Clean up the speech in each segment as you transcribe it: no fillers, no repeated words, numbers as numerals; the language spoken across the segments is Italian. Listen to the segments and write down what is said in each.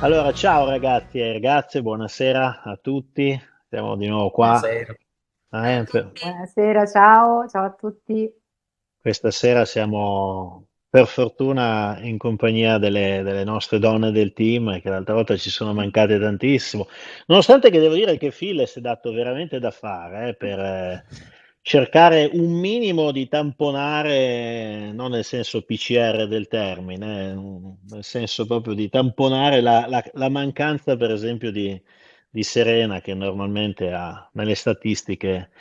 Allora, ciao ragazzi e ragazze, buonasera a tutti. Siamo di nuovo qua. Buonasera. Ciao a tutti. Buonasera, ciao, ciao a tutti. Questa sera siamo per fortuna in compagnia delle nostre donne del team che l'altra volta ci sono mancate tantissimo. Nonostante che devo dire che Phil si è dato veramente da fare per cercare un minimo di tamponare, non nel senso PCR del termine, nel senso proprio di tamponare la mancanza, per esempio, di Serena, che normalmente ha nelle statistiche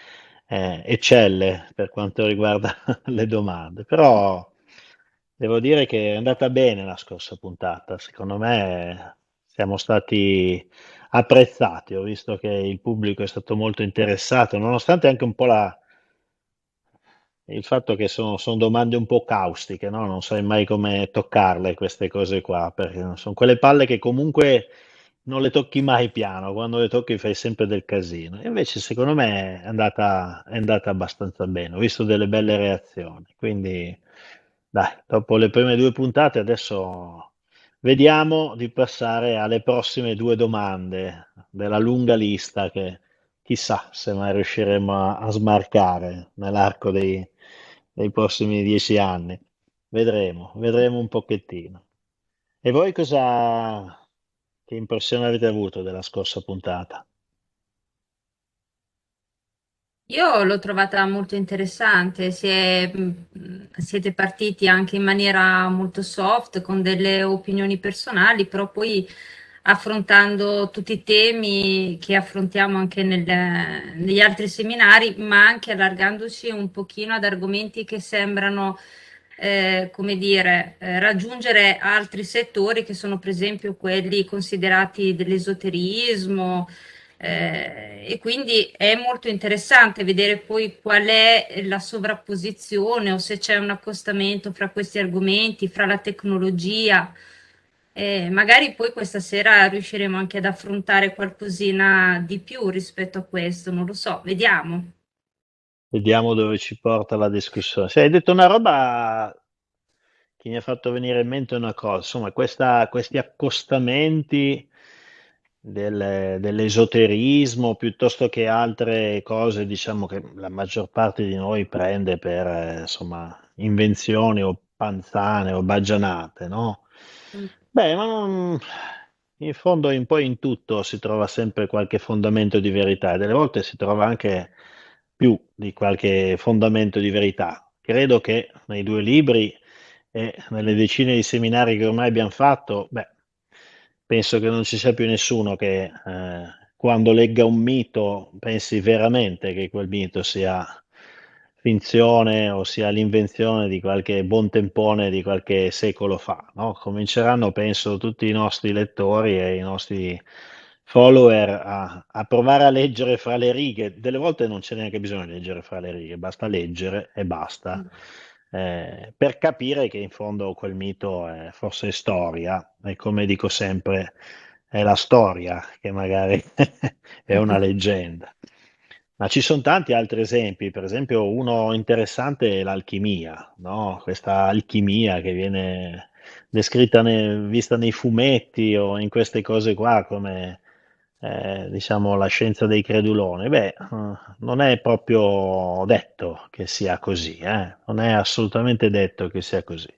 eccelle per quanto riguarda le domande. Però devo dire che è andata bene la scorsa puntata. Secondo me siamo stati apprezzati. Ho visto che il pubblico è stato molto interessato, nonostante anche un po' il fatto che sono domande un po' caustiche, no? Non sai mai come toccarle queste cose qua, perché sono quelle palle che comunque non le tocchi mai piano, quando le tocchi fai sempre del casino. E invece secondo me è andata abbastanza bene, ho visto delle belle reazioni, quindi dai, dopo le prime due puntate adesso vediamo di passare alle prossime due domande della lunga lista che chissà se mai riusciremo a smarcare nell'arco dei prossimi 10 anni. Vedremo un pochettino. E voi che impressione avete avuto della scorsa puntata? Io l'ho trovata molto interessante, siete partiti anche in maniera molto soft, con delle opinioni personali, però poi affrontando tutti i temi che affrontiamo anche negli altri seminari, ma anche allargandoci un pochino ad argomenti che sembrano, come dire, raggiungere altri settori che sono per esempio quelli considerati dell'esoterismo, e quindi è molto interessante vedere poi qual è la sovrapposizione o se c'è un accostamento fra questi argomenti, fra la tecnologia. Magari poi questa sera riusciremo anche ad affrontare qualcosina di più rispetto a questo, non lo so, vediamo. Vediamo dove ci porta la discussione. Se hai detto una roba che mi ha fatto venire in mente una cosa, insomma, questi accostamenti dell'esoterismo piuttosto che altre cose, diciamo che la maggior parte di noi prende per, insomma, invenzioni o panzane o baggianate, no? Mm. Beh, in fondo un po' in tutto si trova sempre qualche fondamento di verità e delle volte si trova anche più di qualche fondamento di verità. Credo che nei due libri e nelle decine di seminari che ormai abbiamo fatto, beh, penso che non ci sia più nessuno che quando legga un mito pensi veramente che quel mito sia finzione o sia l'invenzione di qualche buontempone di qualche secolo fa, no? Cominceranno, penso, tutti i nostri lettori e i nostri follower a provare a leggere fra le righe. Delle volte non c'è neanche bisogno di leggere fra le righe, basta leggere e basta, per capire che in fondo quel mito è forse storia, e come dico sempre, è la storia che magari è una leggenda. Ma ci sono tanti altri esempi, per esempio uno interessante è l'alchimia, no? Questa alchimia che viene descritta, vista nei fumetti o in queste cose qua come diciamo la scienza dei creduloni. Beh, non è proprio detto che sia così, non è assolutamente detto che sia così.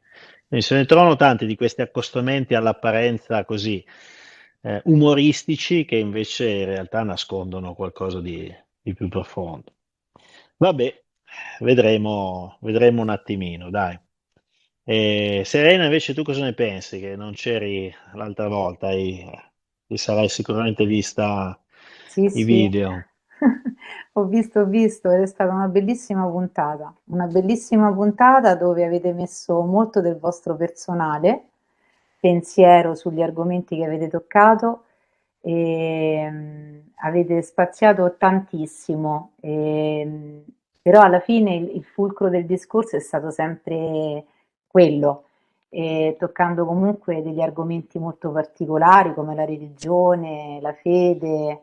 Quindi se ne trovano tanti di questi accostamenti all'apparenza così umoristici che invece in realtà nascondono qualcosa di più profondo. Vabbè, vedremo un attimino, dai. Serena, invece, tu cosa ne pensi? Che non c'eri l'altra volta, ti sarai sicuramente vista Sì, i sì, video. ho visto ed è stata una bellissima puntata dove avete messo molto del vostro personale pensiero sugli argomenti che avete toccato e avete spaziato tantissimo, però alla fine il fulcro del discorso è stato sempre quello, toccando comunque degli argomenti molto particolari come la religione, la fede.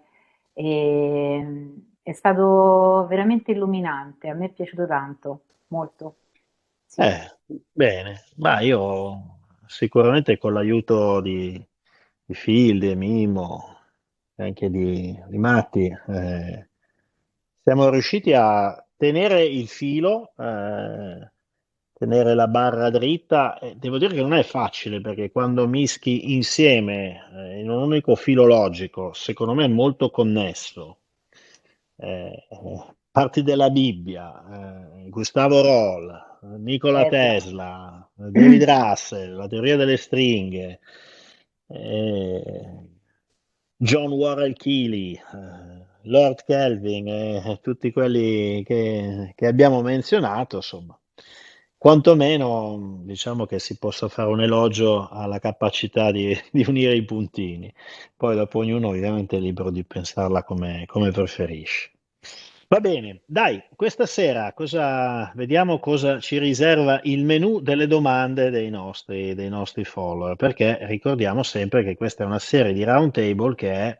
È stato veramente illuminante, a me è piaciuto tanto, molto. Sì. Bene, ma io sicuramente con l'aiuto di Phil, di Mimo, e anche di Matti. Siamo riusciti a tenere il filo, tenere la barra dritta. E devo dire che non è facile perché quando mischi insieme in un unico filo logico, secondo me molto connesso, parti della Bibbia, Gustavo Roll, Nikola Già. Tesla, David Russell, la teoria delle stringhe, eh, John Worrell Keely, Lord Kelvin e tutti quelli che abbiamo menzionato, insomma, quantomeno diciamo che si possa fare un elogio alla capacità di unire i puntini. Poi dopo ognuno ovviamente è libero di pensarla come preferisce. Va bene, dai, questa sera vediamo cosa ci riserva il menù delle domande dei nostri follower, perché ricordiamo sempre che questa è una serie di round table che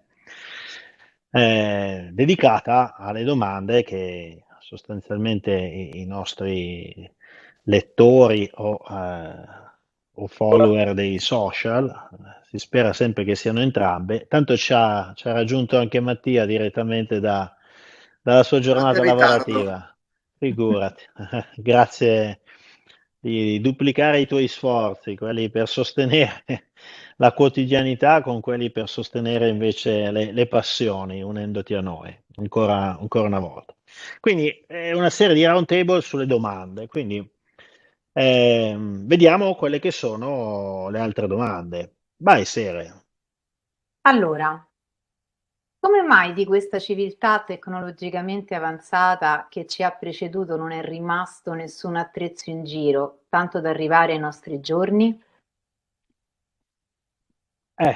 è dedicata alle domande che sostanzialmente i nostri lettori o follower dei social, si spera sempre che siano entrambe. Tanto ci ha raggiunto anche Mattia direttamente dalla sua Grande giornata Riccardo. lavorativa. Figurati, grazie di duplicare i tuoi sforzi, quelli per sostenere la quotidianità con quelli per sostenere invece le passioni, unendoti a noi, ancora una volta. Quindi è una serie di round table sulle domande, quindi vediamo quelle che sono le altre domande. Vai, Sere. Allora, come mai di questa civiltà tecnologicamente avanzata che ci ha preceduto non è rimasto nessun attrezzo in giro, tanto da arrivare ai nostri giorni? Eh,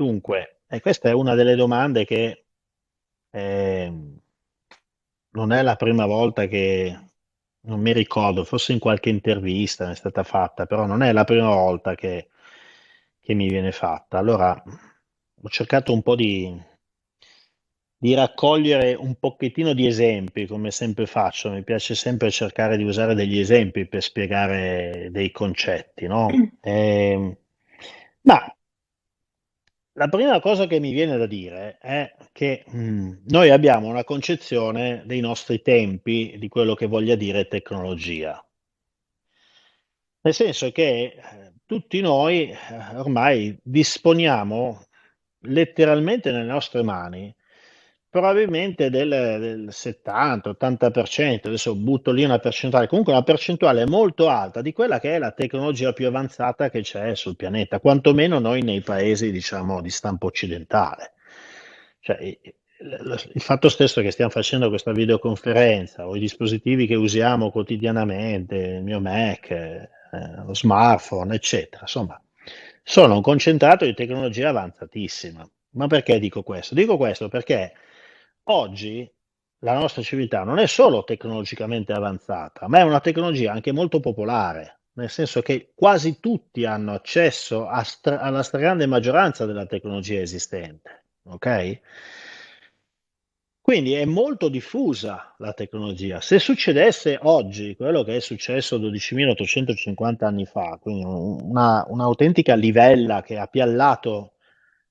Dunque, questa è una delle domande che ehm, non è la prima volta che, non mi ricordo, forse in qualche intervista è stata fatta, però non è la prima volta che mi viene fatta. Allora, ho cercato un po' di raccogliere un pochettino di esempi, come sempre faccio. Mi piace sempre cercare di usare degli esempi per spiegare dei concetti, no? Ma la prima cosa che mi viene da dire è che noi abbiamo una concezione dei nostri tempi di quello che voglia dire tecnologia. Nel senso che tutti noi ormai disponiamo letteralmente nelle nostre mani probabilmente del 70-80%, adesso butto lì una percentuale, comunque una percentuale molto alta di quella che è la tecnologia più avanzata che c'è sul pianeta, quantomeno noi nei paesi, diciamo, di stampo occidentale. Cioè, il fatto stesso che stiamo facendo questa videoconferenza o i dispositivi che usiamo quotidianamente, il mio Mac, lo smartphone, eccetera, insomma, sono un concentrato di tecnologia avanzatissima. Ma perché dico questo? Dico questo perché oggi la nostra civiltà non è solo tecnologicamente avanzata, ma è una tecnologia anche molto popolare, nel senso che quasi tutti hanno accesso alla stragrande maggioranza della tecnologia esistente, ok? Quindi è molto diffusa la tecnologia. Se succedesse oggi quello che è successo 12.850 anni fa, quindi un'autentica livella che ha piallato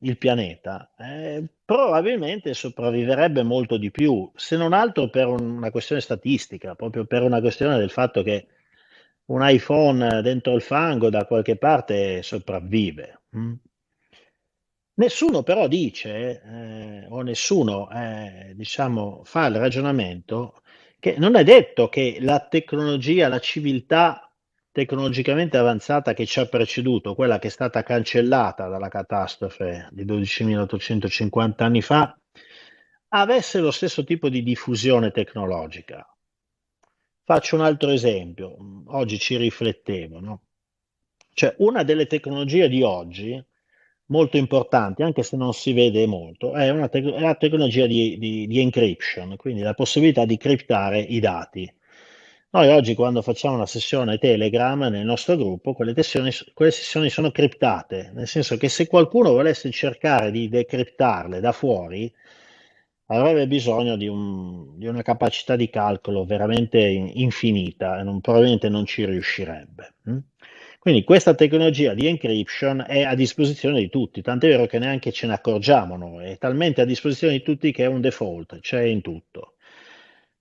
il pianeta, probabilmente sopravviverebbe molto di più, se non altro per una questione statistica, proprio per una questione del fatto che un iPhone dentro il fango da qualche parte sopravvive. Nessuno però dice, o nessuno, diciamo, fa il ragionamento che non è detto che la tecnologia, la civiltà tecnologicamente avanzata che ci ha preceduto, quella che è stata cancellata dalla catastrofe di 12.850 anni fa, avesse lo stesso tipo di diffusione tecnologica. Faccio un altro esempio, oggi ci riflettevo, no? Cioè, una delle tecnologie di oggi, molto importanti, anche se non si vede molto, è la tecnologia di encryption, quindi la possibilità di criptare i dati. Noi oggi quando facciamo una sessione Telegram nel nostro gruppo, quelle sessioni sono criptate, nel senso che se qualcuno volesse cercare di decriptarle da fuori, avrebbe bisogno di una capacità di calcolo veramente infinita e probabilmente non ci riuscirebbe. Quindi questa tecnologia di encryption è a disposizione di tutti, tant'è vero che neanche ce ne accorgiamo noi, è talmente a disposizione di tutti che è un default, c'è in tutto.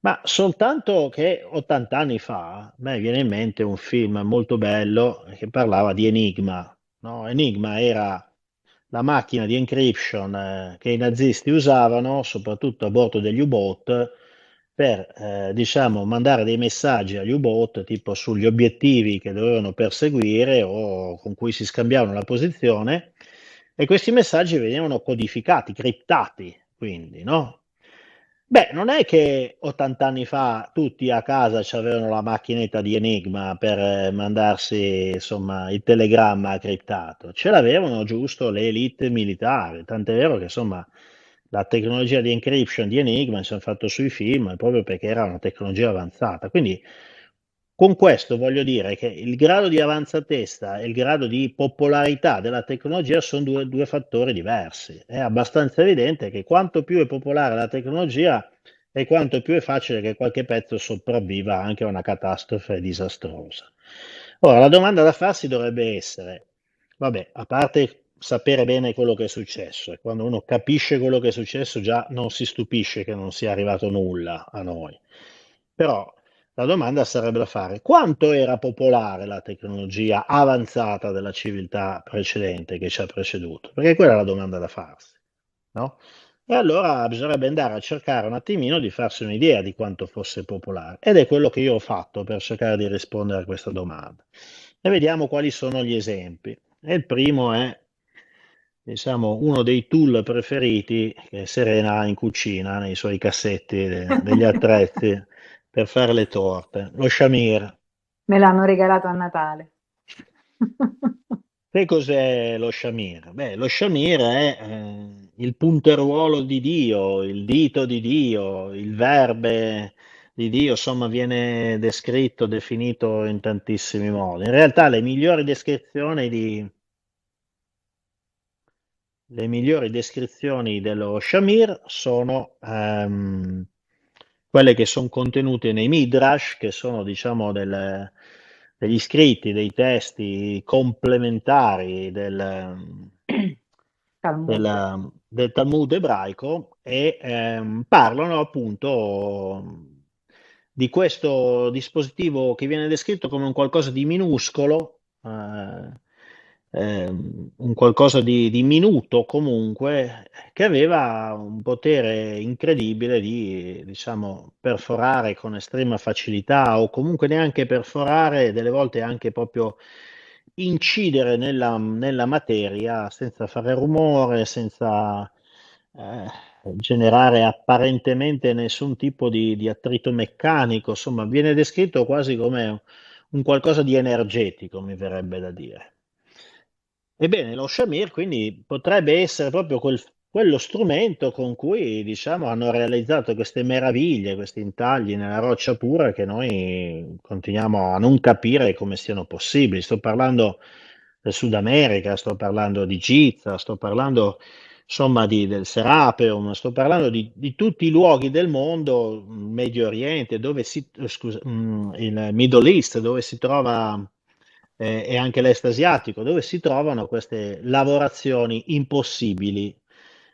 Ma soltanto che 80 anni fa, a me viene in mente un film molto bello che parlava di Enigma, no? Enigma era la macchina di encryption che i nazisti usavano, soprattutto a bordo degli U-boot, per diciamo, mandare dei messaggi agli U-boot tipo sugli obiettivi che dovevano perseguire o con cui si scambiavano la posizione, e questi messaggi venivano codificati, criptati, quindi, no? Beh, non è che 80 anni fa tutti a casa c'avevano la macchinetta di Enigma per mandarsi, insomma, il telegramma criptato. Ce l'avevano giusto le elite militari, tant'è vero che, insomma, la tecnologia di encryption di Enigma si è fatto sui film proprio perché era una tecnologia avanzata. Quindi con questo voglio dire che il grado di avanzatezza e il grado di popolarità della tecnologia sono due fattori diversi. È abbastanza evidente che quanto più è popolare la tecnologia e quanto più è facile che qualche pezzo sopravviva anche a una catastrofe disastrosa. Ora, la domanda da farsi dovrebbe essere, vabbè, a parte sapere bene quello che è successo, e quando uno capisce quello che è successo già non si stupisce che non sia arrivato nulla a noi. Però la domanda sarebbe da fare, quanto era popolare la tecnologia avanzata della civiltà precedente che ci ha preceduto? Perché quella è la domanda da farsi, no? E allora bisognerebbe andare a cercare un attimino di farsi un'idea di quanto fosse popolare. Ed è quello che io ho fatto per cercare di rispondere a questa domanda. E vediamo quali sono gli esempi. E il primo è, diciamo, uno dei tool preferiti che Serena ha in cucina, nei suoi cassetti degli attrezzi per fare le torte, lo shamir. Me l'hanno regalato a Natale. Che cos'è lo shamir? Beh, lo shamir è il punteruolo di Dio, il dito di Dio, il verbe di Dio, insomma, viene descritto, definito in tantissimi modi. In realtà le migliori descrizioni dello shamir sono quelle che sono contenute nei Midrash, che sono, diciamo, degli scritti, dei testi complementari Talmud. del Talmud ebraico e parlano appunto di questo dispositivo che viene descritto come un qualcosa di minuscolo, un qualcosa di minuto comunque, che aveva un potere incredibile di, diciamo, perforare con estrema facilità o comunque neanche perforare, delle volte anche proprio incidere nella materia senza fare rumore, senza generare apparentemente nessun tipo di attrito meccanico, insomma, viene descritto quasi come un qualcosa di energetico, mi verrebbe da dire. Ebbene, lo shamir quindi potrebbe essere proprio quello strumento con cui, diciamo, hanno realizzato queste meraviglie, questi intagli nella roccia pura che noi continuiamo a non capire come siano possibili. Sto parlando del Sud America, sto parlando di Giza, sto parlando insomma del Serapeum, sto parlando di tutti i luoghi del mondo, Medio Oriente, scusa, il Middle East, dove si trova e anche l'est asiatico, dove si trovano queste lavorazioni impossibili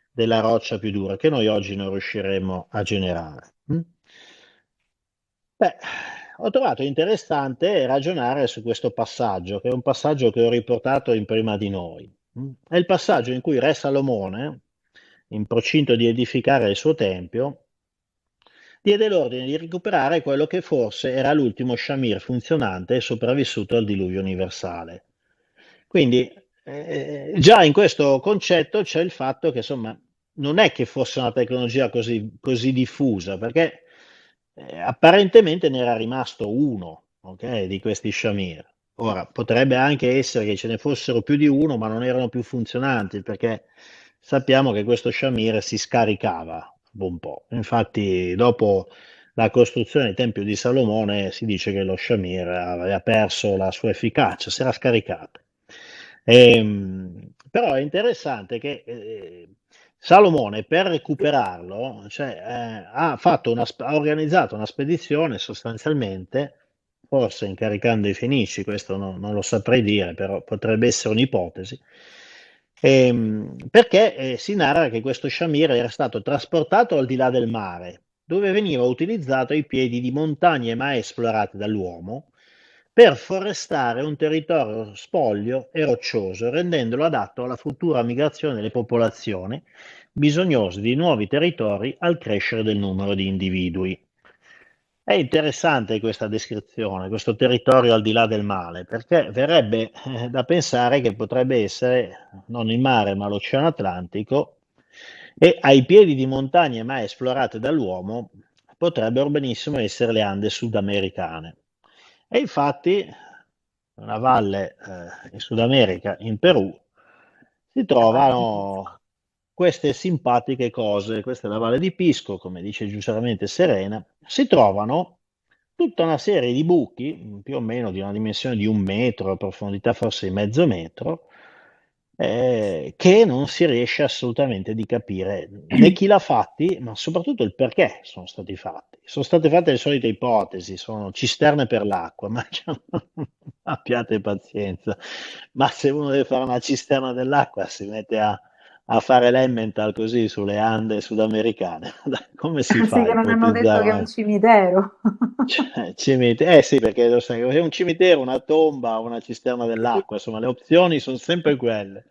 della roccia più dura che noi oggi non riusciremo a generare. Beh, ho trovato interessante ragionare su questo passaggio, che è un passaggio che ho riportato in Prima di Noi. È il passaggio in cui Re Salomone, in procinto di edificare il suo tempio, diede l'ordine di recuperare quello che forse era l'ultimo shamir funzionante e sopravvissuto al diluvio universale. Quindi già in questo concetto c'è il fatto che insomma non è che fosse una tecnologia così diffusa, perché apparentemente ne era rimasto uno, ok, di questi shamir. Ora, potrebbe anche essere che ce ne fossero più di uno, ma non erano più funzionanti, perché sappiamo che questo shamir si scaricava un po'. Infatti, dopo la costruzione del Tempio di Salomone si dice che lo shamir aveva perso la sua efficacia, si era scaricato. Però è interessante che Salomone per recuperarlo, cioè, ha organizzato una spedizione sostanzialmente forse incaricando i Fenici, questo non lo saprei dire, però potrebbe essere un'ipotesi. Perché si narra che questo sciamir era stato trasportato al di là del mare, dove veniva utilizzato ai piedi di montagne mai esplorate dall'uomo, per forestare un territorio spoglio e roccioso, rendendolo adatto alla futura migrazione delle popolazioni bisognose di nuovi territori al crescere del numero di individui. È interessante questa descrizione, questo territorio al di là del mare, perché verrebbe da pensare che potrebbe essere non il mare, ma l'Oceano Atlantico, e ai piedi di montagne mai esplorate dall'uomo potrebbero benissimo essere le Ande sudamericane. E infatti, una valle in Sud America, in Perù, si trovano queste simpatiche cose. Questa è la Valle di Pisco, come dice giustamente Serena. Si trovano tutta una serie di buchi, più o meno di una dimensione di 1 metro, a profondità forse di mezzo metro, che non si riesce assolutamente di capire né chi l'ha fatti, ma soprattutto il perché sono stati fatti. Sono state fatte le solite ipotesi, sono cisterne per l'acqua, ma abbiate pazienza. Ma se uno deve fare una cisterna dell'acqua, si mette a fare l'emmental così sulle Ande sudamericane. Come si Sì, fa a che non hanno detto che è un ipotizzare? cimitero. Eh sì, perché lo sai, è un cimitero, una tomba, una cisterna dell'acqua, insomma, le opzioni sono sempre quelle.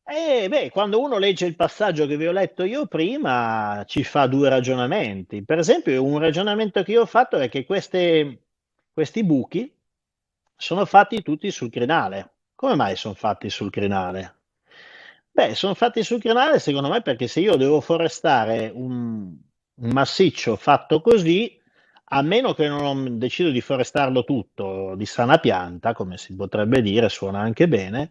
E beh, quando uno legge il passaggio che vi ho letto io prima, ci fa due ragionamenti. Per esempio, un ragionamento che io ho fatto è che questi buchi sono fatti tutti sul crinale. Come mai sono fatti sul crinale? Beh, sono fatti sul crinale secondo me perché se io devo forestare un massiccio fatto così, a meno che non decido di forestarlo tutto di sana pianta, come si potrebbe dire, suona anche bene,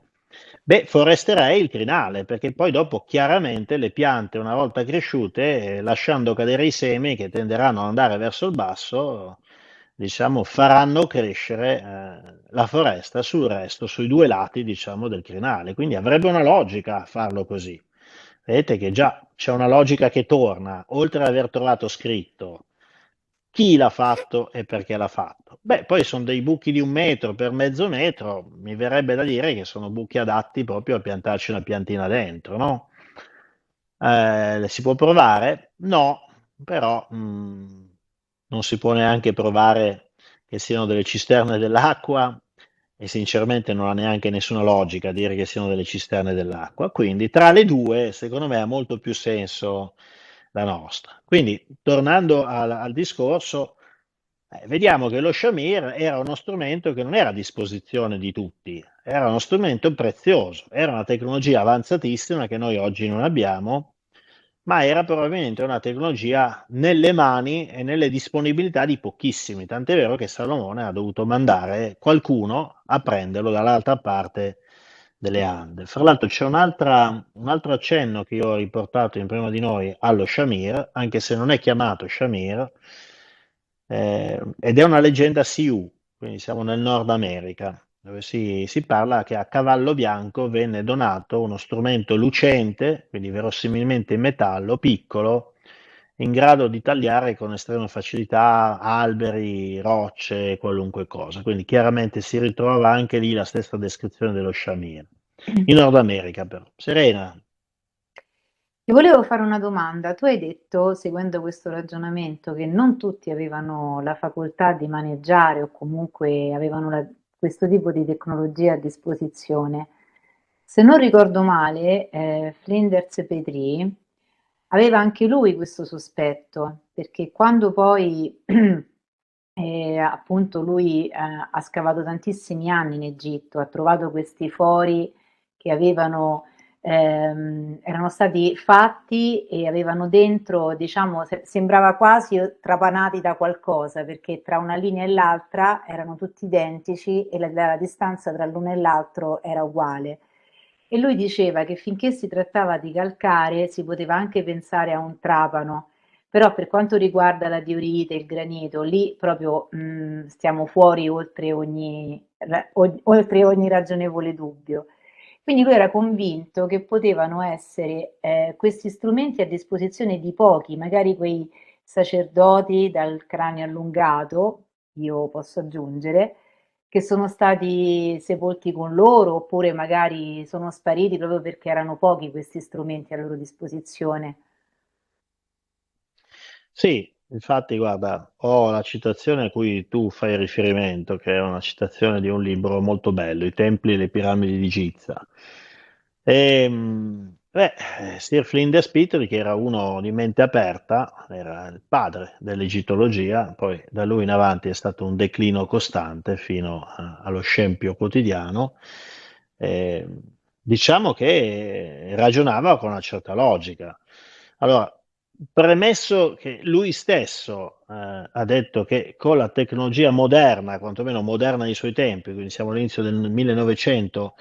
beh, foresterei il crinale, perché poi dopo chiaramente le piante, una volta cresciute, lasciando cadere i semi che tenderanno ad andare verso il basso, diciamo, faranno crescere la foresta sul resto, sui due lati, diciamo, del crinale. Quindi avrebbe una logica farlo così. Vedete che già c'è una logica che torna, oltre ad aver trovato scritto chi l'ha fatto e perché l'ha fatto. Beh, poi sono dei buchi di 1 metro per mezzo metro, mi verrebbe da dire che sono buchi adatti proprio a piantarci una piantina dentro, no? Si può provare? No, però non si può neanche provare che siano delle cisterne dell'acqua e sinceramente non ha neanche nessuna logica dire che siano delle cisterne dell'acqua. Quindi tra le due, secondo me, ha molto più senso la nostra. Quindi, tornando al discorso, vediamo che lo shamir era uno strumento che non era a disposizione di tutti, era uno strumento prezioso, era una tecnologia avanzatissima che noi oggi non abbiamo, ma era probabilmente una tecnologia nelle mani e nelle disponibilità di pochissimi, tant'è vero che Salomone ha dovuto mandare qualcuno a prenderlo dall'altra parte delle Ande. Fra l'altro c'è un altro accenno che io ho riportato in Prima di Noi allo shamir, anche se non è chiamato shamir, ed è una leggenda Sioux, quindi siamo nel Nord America, dove si parla che a Cavallo Bianco venne donato uno strumento lucente, quindi verosimilmente in metallo, piccolo, in grado di tagliare con estrema facilità alberi, rocce, qualunque cosa. Quindi chiaramente si ritrova anche lì la stessa descrizione dello sciamino. In Nord America però. Serena, Ti volevo fare una domanda. Tu hai detto, seguendo questo ragionamento, che non tutti avevano la facoltà di maneggiare o comunque avevano questo tipo di tecnologia a disposizione. Se non ricordo male, Flinders Petrie aveva anche lui questo sospetto, perché quando poi appunto lui ha scavato tantissimi anni in Egitto, ha trovato questi fori che erano stati fatti e avevano dentro, diciamo, sembrava quasi trapanati da qualcosa, perché tra una linea e l'altra erano tutti identici e la distanza tra l'uno e l'altro era uguale. E lui diceva che finché si trattava di calcare si poteva anche pensare a un trapano, però per quanto riguarda la diorite, il granito, lì proprio stiamo fuori oltre ogni ragionevole dubbio. Quindi lui era convinto che potevano essere questi strumenti a disposizione di pochi, magari quei sacerdoti dal cranio allungato, io posso aggiungere, che sono stati sepolti con loro oppure magari sono spariti proprio perché erano pochi questi strumenti a loro disposizione. Sì, infatti, guarda, ho la citazione a cui tu fai riferimento, che è una citazione di un libro molto bello, I templi e le piramidi di Giza. Sir Flinders Petrie, che era uno di mente aperta, era il padre dell'egittologia, poi da lui in avanti è stato un declino costante fino allo scempio quotidiano. Eh, diciamo che ragionava con una certa logica. Allora, premesso che lui stesso ha detto che con la tecnologia moderna, quantomeno moderna ai suoi tempi, quindi siamo all'inizio del 1900,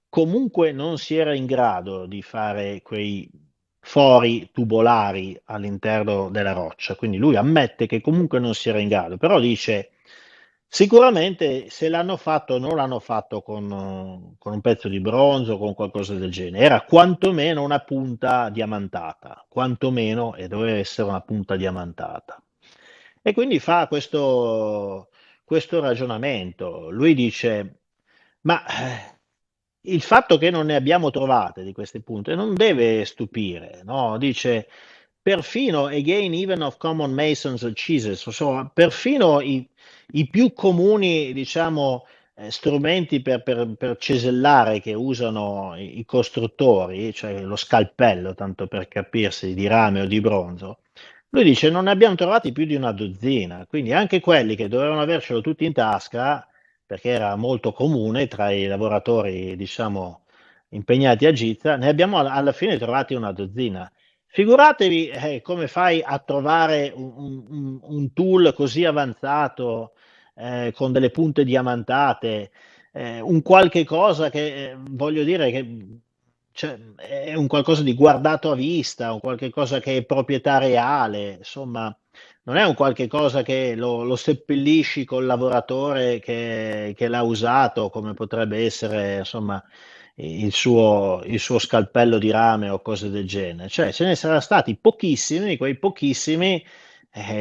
comunque non si era in grado di fare quei fori tubolari all'interno della roccia, quindi lui ammette che comunque non si era in grado, però dice sicuramente se l'hanno fatto non l'hanno fatto con un pezzo di bronzo o con qualcosa del genere, era quantomeno una punta diamantata, quantomeno e doveva essere una punta diamantata. E quindi fa questo ragionamento. Lui dice, ma il fatto che non ne abbiamo trovate di queste punte non deve stupire, no? Dice, perfino, again, even of common masons or cheeses, insomma, perfino i più comuni, diciamo, strumenti per cesellare che usano i costruttori, cioè lo scalpello, tanto per capirsi, di rame o di bronzo, lui dice non ne abbiamo trovati più di una dozzina, quindi anche quelli che dovevano avercelo tutti in tasca, perché era molto comune tra i lavoratori, diciamo, impegnati a Giza, ne abbiamo alla fine trovati una dozzina. Figuratevi come fai a trovare un tool così avanzato, con delle punte diamantate, un qualche cosa che voglio dire che cioè, è un qualcosa di guardato a vista, un qualche cosa che è proprietà reale, insomma, non è un qualche cosa che lo seppellisci col lavoratore che l'ha usato, come potrebbe essere, insomma, il suo scalpello di rame o cose del genere. Cioè, ce ne saranno stati pochissimi, quei pochissimi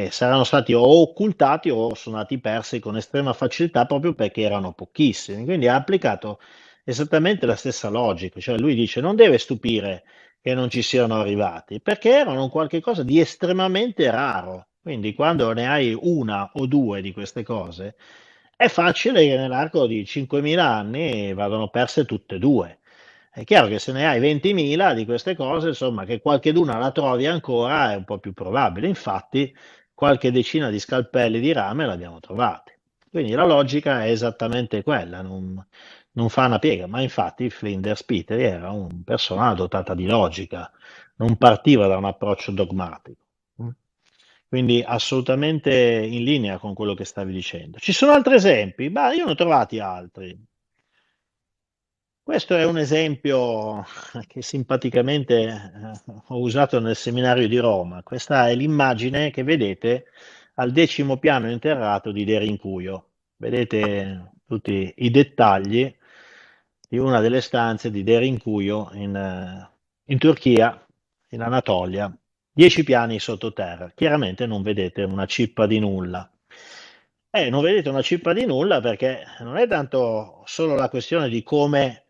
saranno stati o occultati o sono stati persi con estrema facilità proprio perché erano pochissimi. Quindi ha applicato esattamente la stessa logica, cioè lui dice non deve stupire che non ci siano arrivati, perché erano un qualche cosa di estremamente raro. Quindi quando ne hai una o due di queste cose, è facile che nell'arco di 5.000 anni vadano perse tutte e due. È chiaro che se ne hai 20.000 di queste cose, insomma, che qualcheduna la trovi ancora è un po' più probabile. Infatti, qualche decina di scalpelli di rame l'abbiamo trovati. Quindi la logica è esattamente quella, non fa una piega, ma infatti Flinders Petrie era una persona dotata di logica, non partiva da un approccio dogmatico. Mm. Quindi assolutamente in linea con quello che stavi dicendo. Ci sono altri esempi? Beh, io ne ho trovati altri. Questo è un esempio che simpaticamente ho usato nel seminario di Roma. Questa è l'immagine che vedete al 10° piano interrato di Derinkuyo. Vedete tutti i dettagli di una delle stanze di Derinkuyo in Turchia, in Anatolia, 10 piani sottoterra. Chiaramente non vedete una cippa di nulla. Non vedete una cippa di nulla perché non è tanto solo la questione di come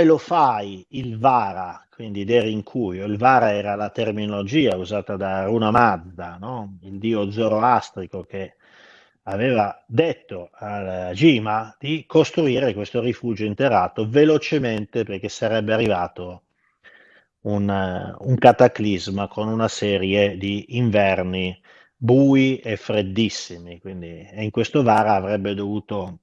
lo fai il Vara, quindi derinkuyo. Il Vara era la terminologia usata da Aruna Mazda, no? Il dio zoroastrico che aveva detto al Jima di costruire questo rifugio interrato velocemente perché sarebbe arrivato un cataclisma con una serie di inverni bui e freddissimi, quindi e in questo Vara avrebbe dovuto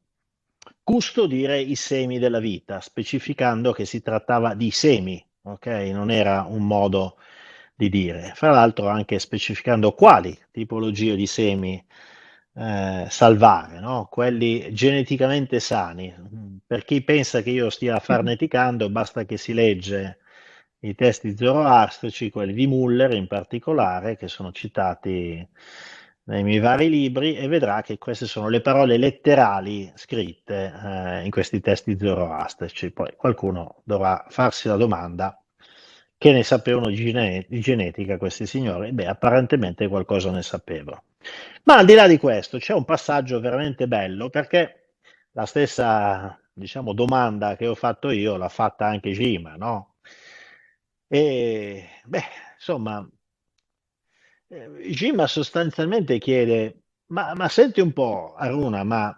custodire i semi della vita, specificando che si trattava di semi, ok? Non era un modo di dire. Fra l'altro anche specificando quali tipologie di semi salvare, no? Quelli geneticamente sani. Per chi pensa che io stia farneticando, basta che si legge i testi zoroastrici, quelli di Muller in particolare, che sono citati nei miei vari libri, e vedrà che queste sono le parole letterali scritte in questi testi zoroastrici. Poi qualcuno dovrà farsi la domanda che ne sapevano di genetica questi signori? Beh, apparentemente qualcosa ne sapevano. Ma al di là di questo, c'è un passaggio veramente bello perché la stessa, diciamo, domanda che ho fatto io l'ha fatta anche Gima, no? E, beh, insomma, Gima sostanzialmente chiede, ma senti un po', Aruna, ma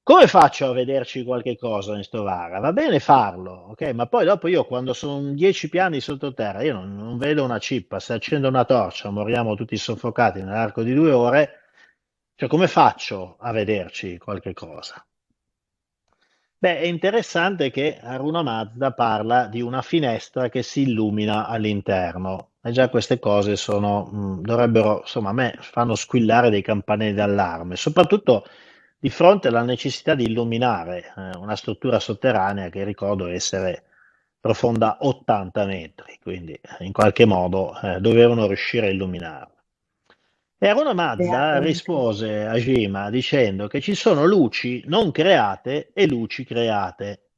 come faccio a vederci qualche cosa in sto Vara? Va bene farlo, ok? Ma poi dopo io quando sono 10 piani sottoterra, io non vedo una cippa, se accendo una torcia moriamo tutti soffocati nell'arco di 2 ore, cioè come faccio a vederci qualche cosa? Beh, è interessante che Haruna Mazda parla di una finestra che si illumina all'interno e già queste cose sono, dovrebbero, insomma, a me fanno squillare dei campanelli d'allarme, soprattutto di fronte alla necessità di illuminare una struttura sotterranea che ricordo essere profonda 80 metri, quindi in qualche modo dovevano riuscire a illuminarla. E Haruna Mazda Veramente. rispose a Jima dicendo che ci sono luci non create e luci create.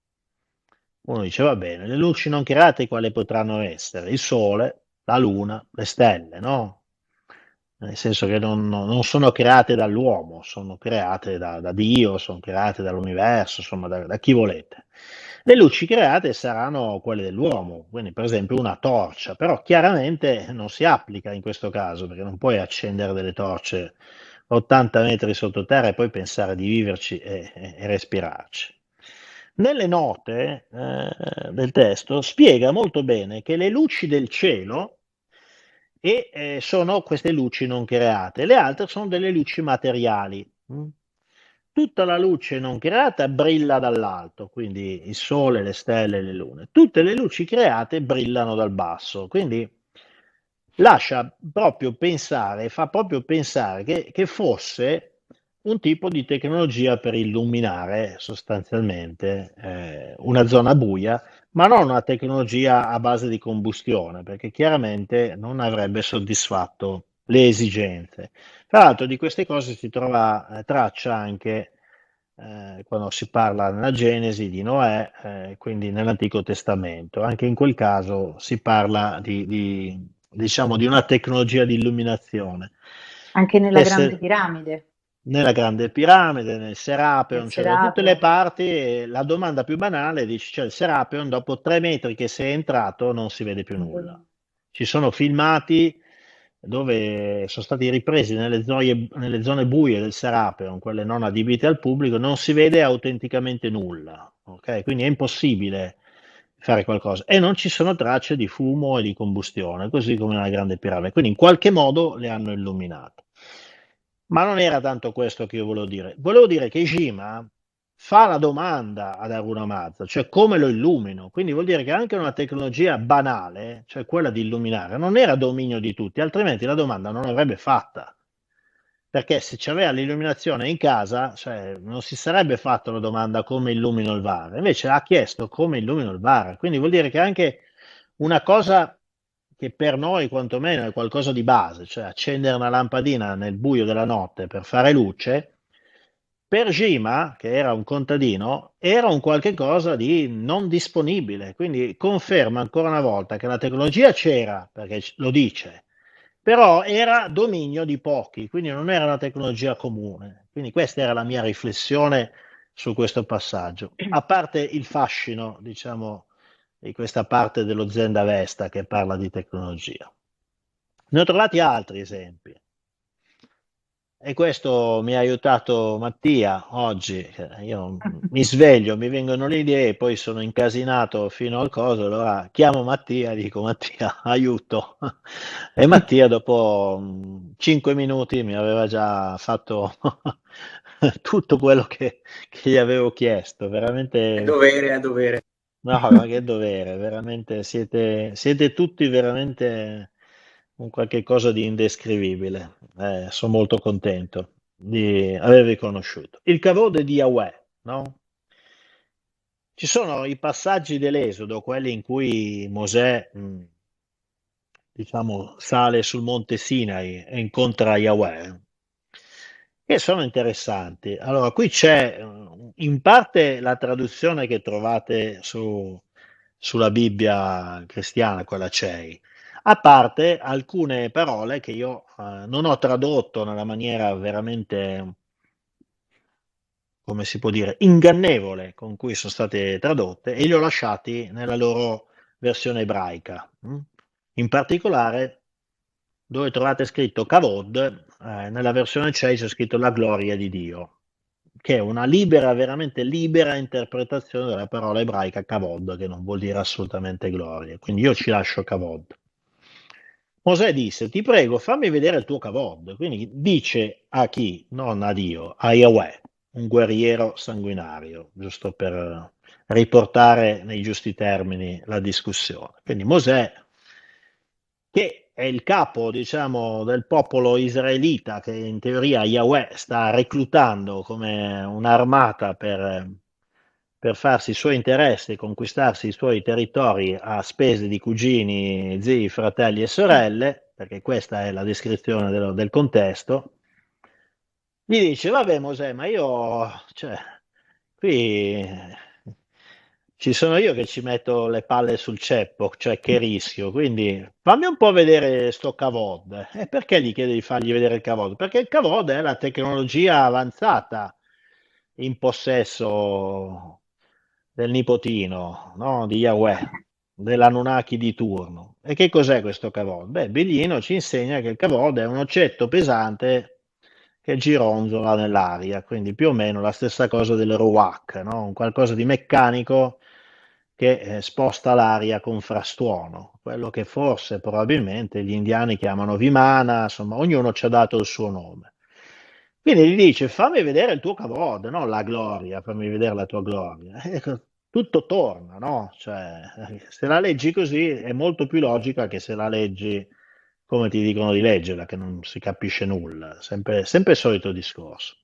Uno dice, va bene, le luci non create quali potranno essere? Il sole, la luna, le stelle, no? Nel senso che non sono create dall'uomo, sono create da Dio, sono create dall'universo, insomma, da chi volete. Le luci create saranno quelle dell'uomo, quindi per esempio una torcia, però chiaramente non si applica in questo caso, perché non puoi accendere delle torce 80 metri sottoterra e poi pensare di viverci e respirarci. Nelle note del testo spiega molto bene che le luci del cielo sono queste luci non create, le altre sono delle luci materiali. Tutta la luce non creata brilla dall'alto, quindi il sole, le stelle, le lune. Tutte le luci create brillano dal basso, quindi lascia proprio pensare, fa proprio pensare che fosse un tipo di tecnologia per illuminare sostanzialmente una zona buia, ma non una tecnologia a base di combustione, perché chiaramente non avrebbe soddisfatto le esigenze. Tra l'altro di queste cose si trova traccia anche quando si parla nella Genesi di Noè, quindi nell'Antico Testamento. Anche in quel caso si parla diciamo, di una tecnologia di illuminazione. Anche nella Che Grande se- Piramide, Nella Grande Piramide, nel nel Serapeon, cioè da tutte le Serapeon, parti, la domanda più banale dice, cioè il Serapeon dopo 3 metri che sei entrato non si vede più nulla. Ci sono filmati dove sono stati ripresi nelle zone buie del Serapeon, quelle non adibite al pubblico, non si vede autenticamente nulla, ok? Quindi è impossibile fare qualcosa e non ci sono tracce di fumo e di combustione, così come nella Grande Piramide. Quindi in qualche modo le hanno illuminate. Ma non era tanto questo che io volevo dire. Volevo dire che Jima fa la domanda ad Haruna Mazda, cioè come lo illumino. Quindi vuol dire che anche una tecnologia banale, cioè quella di illuminare, non era dominio di tutti, altrimenti la domanda non l'avrebbe fatta. Perché se c'aveva l'illuminazione in casa, cioè, non si sarebbe fatto la domanda come illumino il VAR, invece ha chiesto come illumino il VAR. Quindi vuol dire che anche una cosa che per noi quantomeno è qualcosa di base, cioè accendere una lampadina nel buio della notte per fare luce, per Gima, che era un contadino, era un qualche cosa di non disponibile. Quindi conferma ancora una volta che la tecnologia c'era, perché lo dice, però era dominio di pochi, quindi non era una tecnologia comune. Quindi questa era la mia riflessione su questo passaggio. A parte il fascino, diciamo, di questa parte dello Zen d'Avesta che parla di tecnologia. Ne ho trovati altri esempi. E questo mi ha aiutato Mattia oggi. Io mi sveglio, mi vengono le idee, poi sono incasinato fino al coso, allora chiamo Mattia e dico Mattia, aiuto. E Mattia dopo 5 minuti mi aveva già fatto tutto quello che gli avevo chiesto. È Veramente, dovere, è dovere. no, ma che dovere, veramente siete tutti veramente un qualche cosa di indescrivibile. Sono molto contento di avervi conosciuto. Il cavode di Yahweh, no? Ci sono i passaggi dell'Esodo, quelli in cui Mosè, diciamo, sale sul monte Sinai e incontra Yahweh, che sono interessanti. Allora, qui c'è in parte la traduzione che trovate sulla Bibbia cristiana, quella CEI, a parte alcune parole che io non ho tradotto nella maniera veramente, come si può dire, ingannevole con cui sono state tradotte e li ho lasciati nella loro versione ebraica. In particolare, dove trovate scritto Kavod, nella versione CEI c'è scritto la gloria di Dio, che è una libera, veramente libera interpretazione della parola ebraica Kavod, che non vuol dire assolutamente gloria. Quindi io ci lascio Kavod. Mosè disse, ti prego, fammi vedere il tuo Kavod. Quindi dice a chi? Non a Dio, a Yahweh, un guerriero sanguinario, giusto per riportare nei giusti termini la discussione. Quindi Mosè, che è il capo, diciamo, del popolo israelita, che in teoria Yahweh sta reclutando come un'armata per farsi i suoi interessi e conquistarsi i suoi territori a spese di cugini, zii, fratelli e sorelle, perché questa è la descrizione del contesto, gli dice, vabbè Mosè, ma io, cioè, qui ci sono io che ci metto le palle sul ceppo, cioè che rischio, quindi fammi un po' vedere sto Kavod. E perché gli chiede di fargli vedere il Kavod? Perché il Kavod è la tecnologia avanzata in possesso del nipotino, no? Di Yahweh, dell'Anunnaki di turno. E che cos'è questo Kavod? Beh, Biglino ci insegna che il Kavod è un oggetto pesante che gironzola nell'aria, quindi più o meno la stessa cosa del Ruach, no? Un qualcosa di meccanico che sposta l'aria con frastuono, quello che forse probabilmente gli indiani chiamano Vimana, insomma, ognuno ci ha dato il suo nome. Quindi gli dice fammi vedere il tuo Kavod, non la gloria, fammi vedere la tua gloria. Ecco, tutto torna, no? Cioè, se la leggi così è molto più logica che se la leggi come ti dicono di leggerla, che non si capisce nulla, sempre il solito discorso.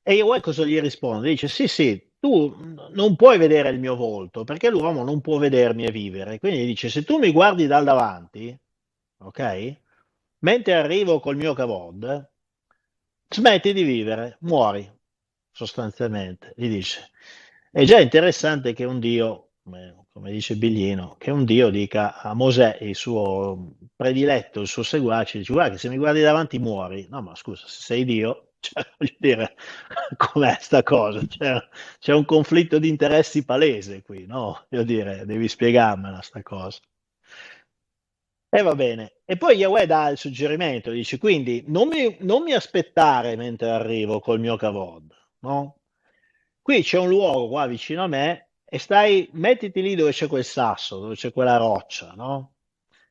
E Yahweh cosa gli risponde? Dice: Sì, sì, tu non puoi vedere il mio volto perché l'uomo non può vedermi e vivere. Quindi gli dice: Se tu mi guardi dal davanti, ok? Mentre arrivo col mio Kavod, smetti di vivere, muori, sostanzialmente, gli dice. È già interessante che un Dio, come dice Biglino, che un Dio dica a Mosè, il suo prediletto, il suo seguace, dice, guarda che se mi guardi davanti muori. No, ma scusa, se sei Dio, cioè, voglio dire, com'è sta cosa? C'è un conflitto di interessi palese qui, no? Voglio dire, devi spiegarmela sta cosa. E va bene. E poi Yahweh dà il suggerimento, dice, quindi non mi aspettare mentre arrivo col mio Kavod, no? Qui c'è un luogo qua vicino a me e mettiti lì dove c'è quel sasso, dove c'è quella roccia, no?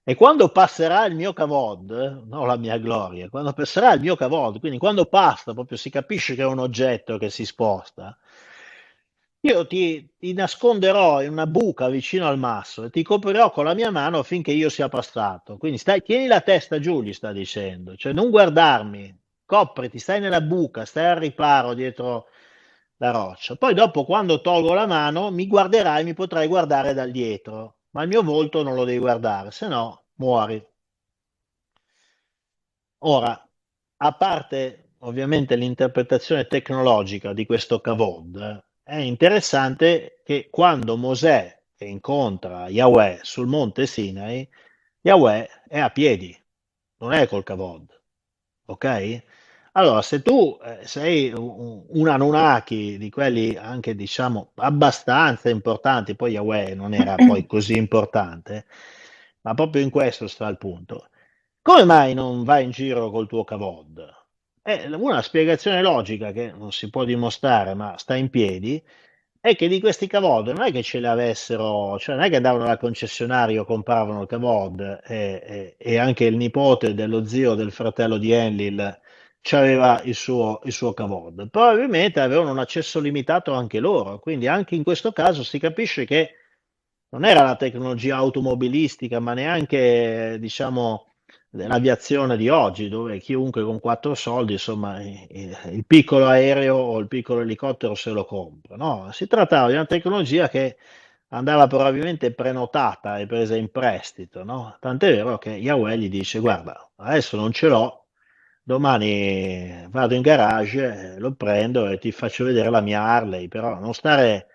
E quando passerà il mio Kavod, no la mia gloria, quando passerà il mio Kavod, quindi quando passa proprio si capisce che è un oggetto che si sposta, io ti nasconderò in una buca vicino al masso e ti coprirò con la mia mano affinché io sia passato. Quindi tieni la testa giù, gli sta dicendo, cioè non guardarmi, copriti, stai nella buca, stai al riparo dietro la roccia. Poi dopo, quando tolgo la mano, mi guarderai, mi potrai guardare da dietro, ma il mio volto non lo devi guardare, se no muori. Ora, a parte ovviamente l'interpretazione tecnologica di questo Kavod, è interessante che quando Mosè incontra Yahweh sul monte Sinai, Yahweh è a piedi, non è col Kavod, ok? Allora, se tu sei un Anunnaki di quelli anche, diciamo, abbastanza importanti, poi Yahweh non era poi così importante, ma proprio in questo sta il punto. Come mai non vai in giro col tuo Kavod? Una spiegazione logica che non si può dimostrare, ma sta in piedi, è che di questi Kavod non è che ce li avessero, cioè non è che andavano al concessionario, compravano il Kavod e anche il nipote dello zio del fratello di Enlil c'aveva il suo Kavod. Probabilmente avevano un accesso limitato anche loro, quindi anche in questo caso si capisce che non era la tecnologia automobilistica, ma neanche, diciamo, l'aviazione di oggi, dove chiunque con quattro soldi, insomma, il piccolo aereo o il piccolo elicottero se lo compra. No, si trattava di una tecnologia che andava probabilmente prenotata e presa in prestito, no? Tant'è vero che Yahweh gli dice: Guarda, adesso non ce l'ho, domani vado in garage, lo prendo e ti faccio vedere la mia Harley, però non stare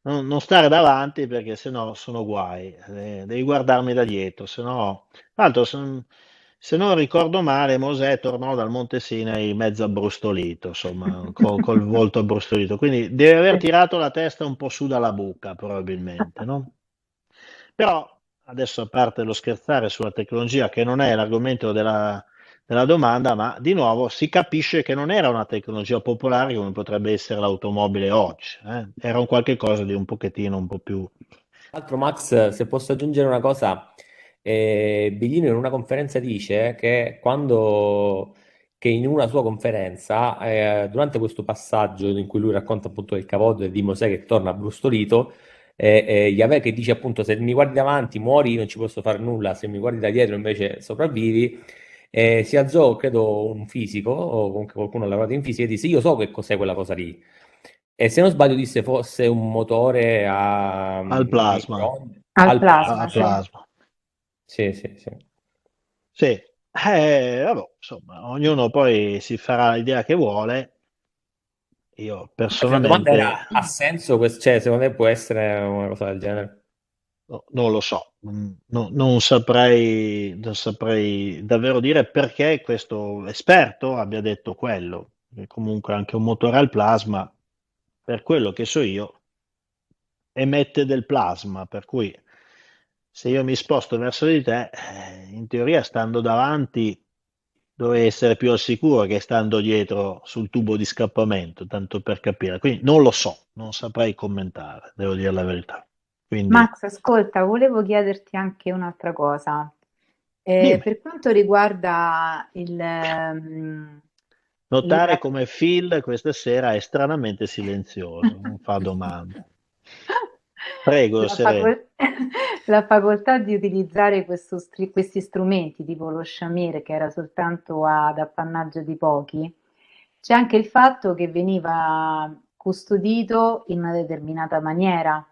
non stare davanti perché sennò sono guai, devi guardarmi da dietro, sennò. Tra l'altro, se non ricordo male, Mosè tornò dal Monte Sinai mezzo abbrustolito, insomma, col volto abbrustolito, quindi deve aver Sì. tirato la testa un po' su dalla buca, probabilmente, no? Però, adesso a parte lo scherzare sulla tecnologia, che non è l'argomento della domanda, ma di nuovo si capisce che non era una tecnologia popolare come potrebbe essere l'automobile oggi, eh. Era un qualche cosa di un pochettino un po' più. Tra l'altro, Max, se posso aggiungere una cosa, Biglino in una conferenza dice che in una sua conferenza, durante questo passaggio in cui lui racconta appunto del cavoto e di Mosè che torna brustolito, Yahweh che dice appunto se mi guardi davanti muori, non ci posso fare nulla, se mi guardi da dietro invece sopravvivi, si alzò, credo, un fisico o comunque qualcuno ha lavorato in fisica e disse io so che cos'è quella cosa lì. E se non sbaglio disse fosse un motore a Al plasma, microonde, Al al plasma, al plasma. sì. plasma. Sì, sì, sì. Sì, vabbè, insomma, ognuno poi si farà l'idea che vuole. Io La domanda personalmente era, ha senso? Cioè, secondo me può essere una cosa del genere? non lo so, non saprei davvero dire perché questo esperto abbia detto quello, che comunque anche un motore al plasma, per quello che so io, emette del plasma, per cui se io mi sposto verso di te, in teoria stando davanti dovrei essere più al sicuro che stando dietro sul tubo di scappamento, tanto per capire. Quindi non lo so, non saprei commentare, devo dire la verità. Quindi Max, ascolta, volevo chiederti anche un'altra cosa. dimmi, Per quanto riguarda notare la... come Phil questa sera è stranamente silenzioso, non fa domande. Prego, la Serena. la facoltà di utilizzare questi strumenti, tipo lo sciamire, che era soltanto ad appannaggio di pochi, c'è anche il fatto che veniva custodito in una determinata maniera,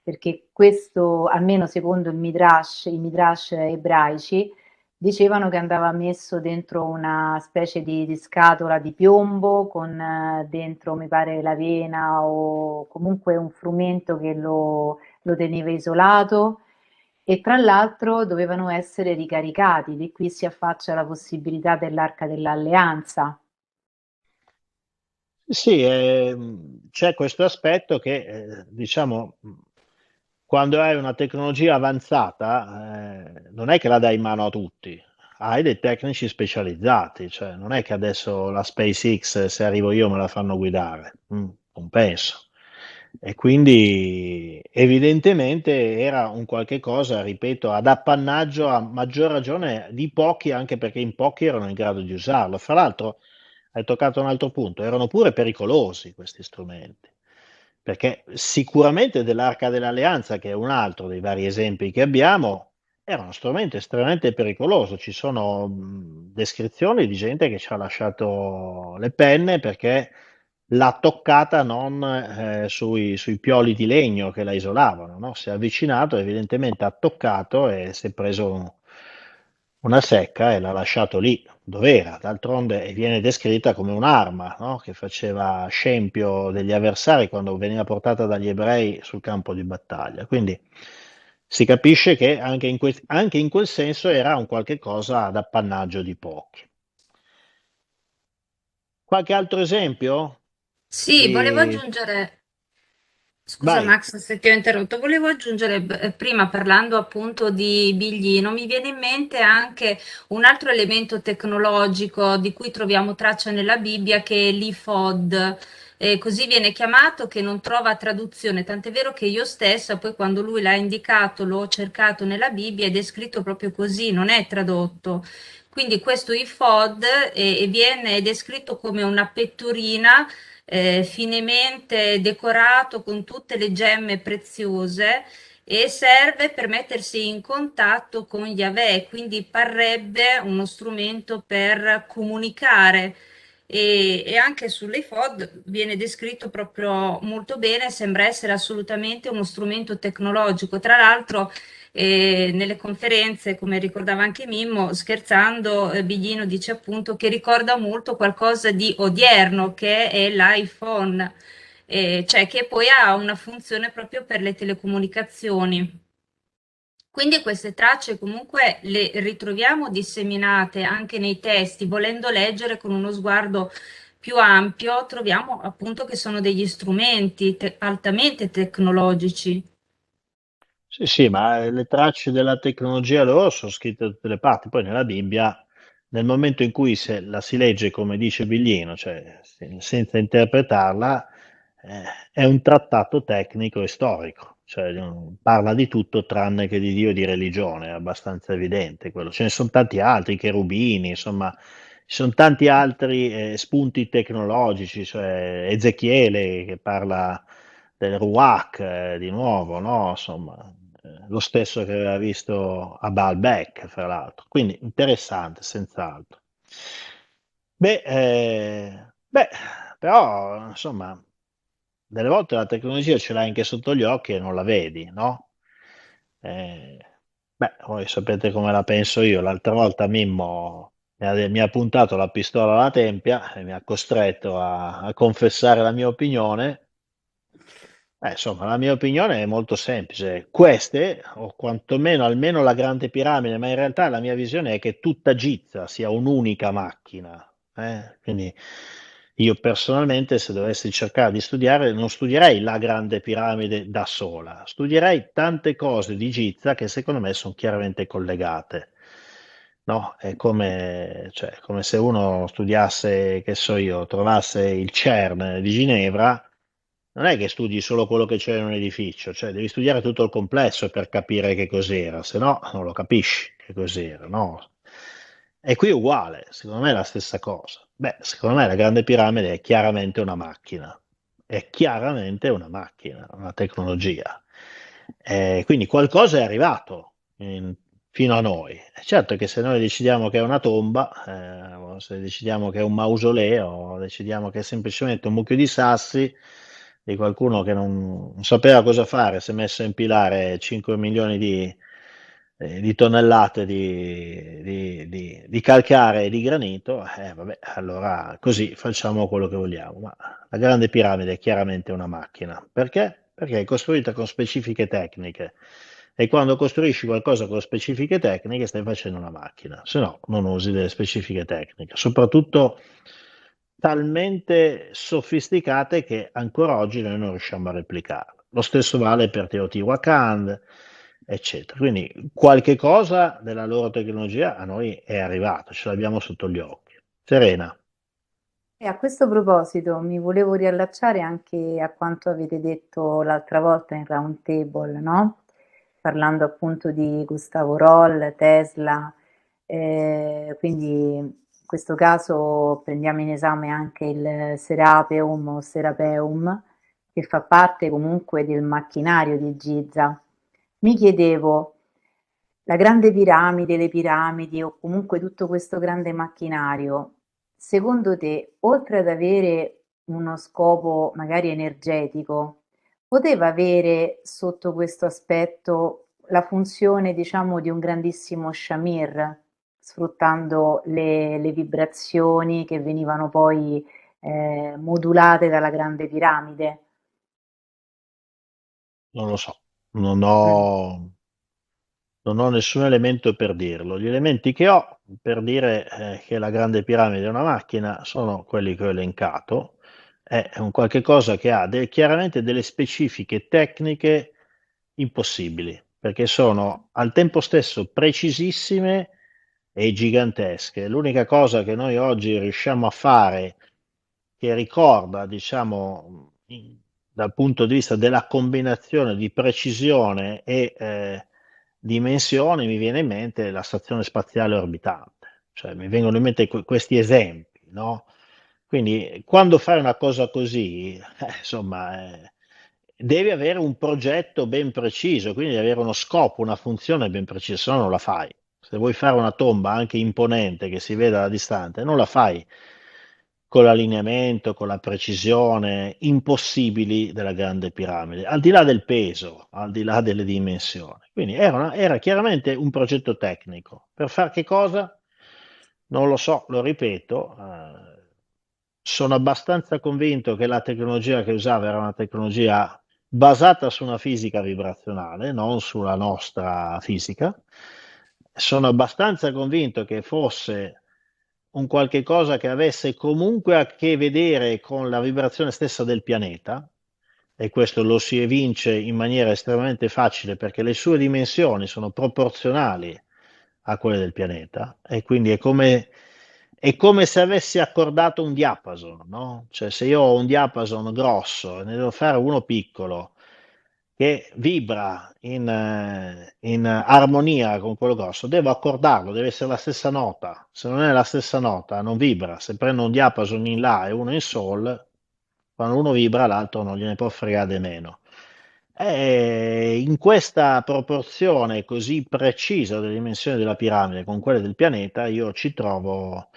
perché questo, almeno secondo i Midrash ebraici, dicevano che andava messo dentro una specie di scatola di piombo con dentro, mi pare, l'avena o comunque un frumento che lo teneva isolato e tra l'altro dovevano essere ricaricati. Di qui si affaccia la possibilità dell'Arca dell'Alleanza. Sì, c'è questo aspetto che, diciamo, quando hai una tecnologia avanzata, non è che la dai in mano a tutti, hai dei tecnici specializzati, cioè non è che adesso la SpaceX, se arrivo io, me la fanno guidare, non penso. E quindi evidentemente era un qualche cosa, ripeto, ad appannaggio a maggior ragione di pochi, anche perché in pochi erano in grado di usarlo. Fra l'altro, hai toccato un altro punto, erano pure pericolosi questi strumenti, perché sicuramente dell'Arca dell'Alleanza, che è un altro dei vari esempi che abbiamo, era uno strumento estremamente pericoloso. Ci sono descrizioni di gente che ci ha lasciato le penne perché l'ha toccata non sui pioli di legno che la isolavano, no? Si è avvicinato, evidentemente ha toccato e si è preso una secca e l'ha lasciato lì dove era. D'altronde viene descritta come un'arma, no? Che faceva scempio degli avversari quando veniva portata dagli ebrei sul campo di battaglia. Quindi si capisce che anche in quel senso era un qualche cosa ad appannaggio di pochi. Qualche altro esempio? Sì, volevo Di. aggiungere, scusa Vai. Max se ti ho interrotto, volevo aggiungere, prima parlando appunto di Biglino, mi viene in mente anche un altro elemento tecnologico di cui troviamo traccia nella Bibbia che è l'IFOD. Così viene chiamato, che non trova traduzione, tant'è vero che io stessa, poi quando lui l'ha indicato, l'ho cercato nella Bibbia ed è scritto proprio così, non è tradotto. Quindi questo iPod viene descritto come una pettorina finemente decorato con tutte le gemme preziose e serve per mettersi in contatto con Yahweh, quindi parrebbe uno strumento per comunicare. E anche sull'iPod viene descritto proprio molto bene, sembra essere assolutamente uno strumento tecnologico. Tra l'altro, nelle conferenze, come ricordava anche Mimmo, scherzando, Biglino dice appunto che ricorda molto qualcosa di odierno, che è l'iPhone. cioè che poi ha una funzione proprio per le telecomunicazioni. Quindi queste tracce comunque le ritroviamo disseminate anche nei testi, volendo leggere con uno sguardo più ampio, troviamo appunto che sono degli strumenti altamente tecnologici. Sì, sì, ma le tracce della tecnologia loro sono scritte da tutte le parti. Poi nella Bibbia, nel momento in cui la si legge come dice Biglino, cioè senza interpretarla, è un trattato tecnico e storico, cioè parla di tutto tranne che di Dio e di religione, è abbastanza evidente quello. Ce ne sono tanti altri, i cherubini, insomma, ci sono tanti altri spunti tecnologici, cioè Ezechiele che parla del Ruach di nuovo, no? Insomma, lo stesso che aveva visto a Baalbek, fra l'altro. Quindi interessante, senz'altro. Beh, però, insomma, delle volte la tecnologia ce l'hai anche sotto gli occhi e non la vedi, no? Eh, voi sapete come la penso io. L'altra volta Mimmo mi ha puntato la pistola alla tempia e mi ha costretto a confessare la mia opinione. Insomma, la mia opinione è molto semplice. Queste, o quantomeno almeno la Grande Piramide, ma in realtà la mia visione è che tutta Giza sia un'unica macchina. Quindi io personalmente, se dovessi cercare di studiare, non studierei la Grande Piramide da sola, studierei tante cose di Giza che secondo me sono chiaramente collegate. No? È come, cioè, come se uno studiasse, che so io, trovasse il CERN di Ginevra, non è che studi solo quello che c'è in un edificio, cioè devi studiare tutto il complesso per capire che cos'era, se no non lo capisci che cos'era, no? E qui è uguale, secondo me è la stessa cosa. Beh, secondo me la Grande Piramide è chiaramente una macchina, è chiaramente una macchina, una tecnologia. Quindi qualcosa è arrivato fino a noi. È certo che se noi decidiamo che è una tomba, o se decidiamo che è un mausoleo, o decidiamo che è semplicemente un mucchio di sassi di qualcuno che non sapeva cosa fare, si è messo a impilare 5 milioni di tonnellate di calcare e di granito, vabbè, allora così facciamo quello che vogliamo. Ma la Grande Piramide è chiaramente una macchina. Perché? Perché è costruita con specifiche tecniche. E quando costruisci qualcosa con specifiche tecniche stai facendo una macchina, se no non usi delle specifiche tecniche, soprattutto talmente sofisticate che ancora oggi noi non riusciamo a replicarle. Lo stesso vale per Teotihuacan, eccetera. Quindi qualche cosa della loro tecnologia a noi è arrivata, ce l'abbiamo sotto gli occhi. Serena. E a questo proposito mi volevo riallacciare anche a quanto avete detto l'altra volta in Round Table, no? Parlando appunto di Gustavo Roll, Tesla, quindi in questo caso prendiamo in esame anche il Serapeum o Serapeum, che fa parte comunque del macchinario di Giza. Mi chiedevo, la grande piramide, le piramidi o comunque tutto questo grande macchinario, secondo te, oltre ad avere uno scopo magari energetico, poteva avere sotto questo aspetto la funzione, diciamo, di un grandissimo shamir, sfruttando le vibrazioni che venivano poi modulate dalla grande piramide? Non lo so, non Mm. ho, non ho nessun elemento per dirlo. Gli elementi che ho per dire che la Grande Piramide è una macchina sono quelli che ho elencato. È un qualche cosa che ha chiaramente delle specifiche tecniche impossibili, perché sono al tempo stesso precisissime e gigantesche. L'unica cosa che noi oggi riusciamo a fare che ricorda, diciamo, dal punto di vista della combinazione di precisione e dimensione, mi viene in mente la stazione spaziale orbitante, cioè mi vengono in mente questi esempi, no? Quindi quando fai una cosa così, insomma, devi avere un progetto ben preciso, quindi devi avere uno scopo, una funzione ben precisa, se no non la fai. Se vuoi fare una tomba anche imponente che si veda da distante, non la fai con l'allineamento, con la precisione impossibili della Grande Piramide, al di là del peso, al di là delle dimensioni. Quindi era chiaramente un progetto tecnico. Per fare che cosa? Non lo so, lo ripeto, sono abbastanza convinto che la tecnologia che usava era una tecnologia basata su una fisica vibrazionale, non sulla nostra fisica. Sono abbastanza convinto che fosse un qualche cosa che avesse comunque a che vedere con la vibrazione stessa del pianeta, e questo lo si evince in maniera estremamente facile perché le sue dimensioni sono proporzionali a quelle del pianeta, e quindi è come se avessi accordato un diapason, no? Cioè, se io ho un diapason grosso e ne devo fare uno piccolo che vibra in armonia con quello grosso, devo accordarlo, deve essere la stessa nota. Se non è la stessa nota, non vibra. Se prendo un diapason in La e uno in Sol, quando uno vibra, l'altro non gliene può fregare di meno. E in questa proporzione così precisa delle dimensioni della piramide con quelle del pianeta, io ci trovo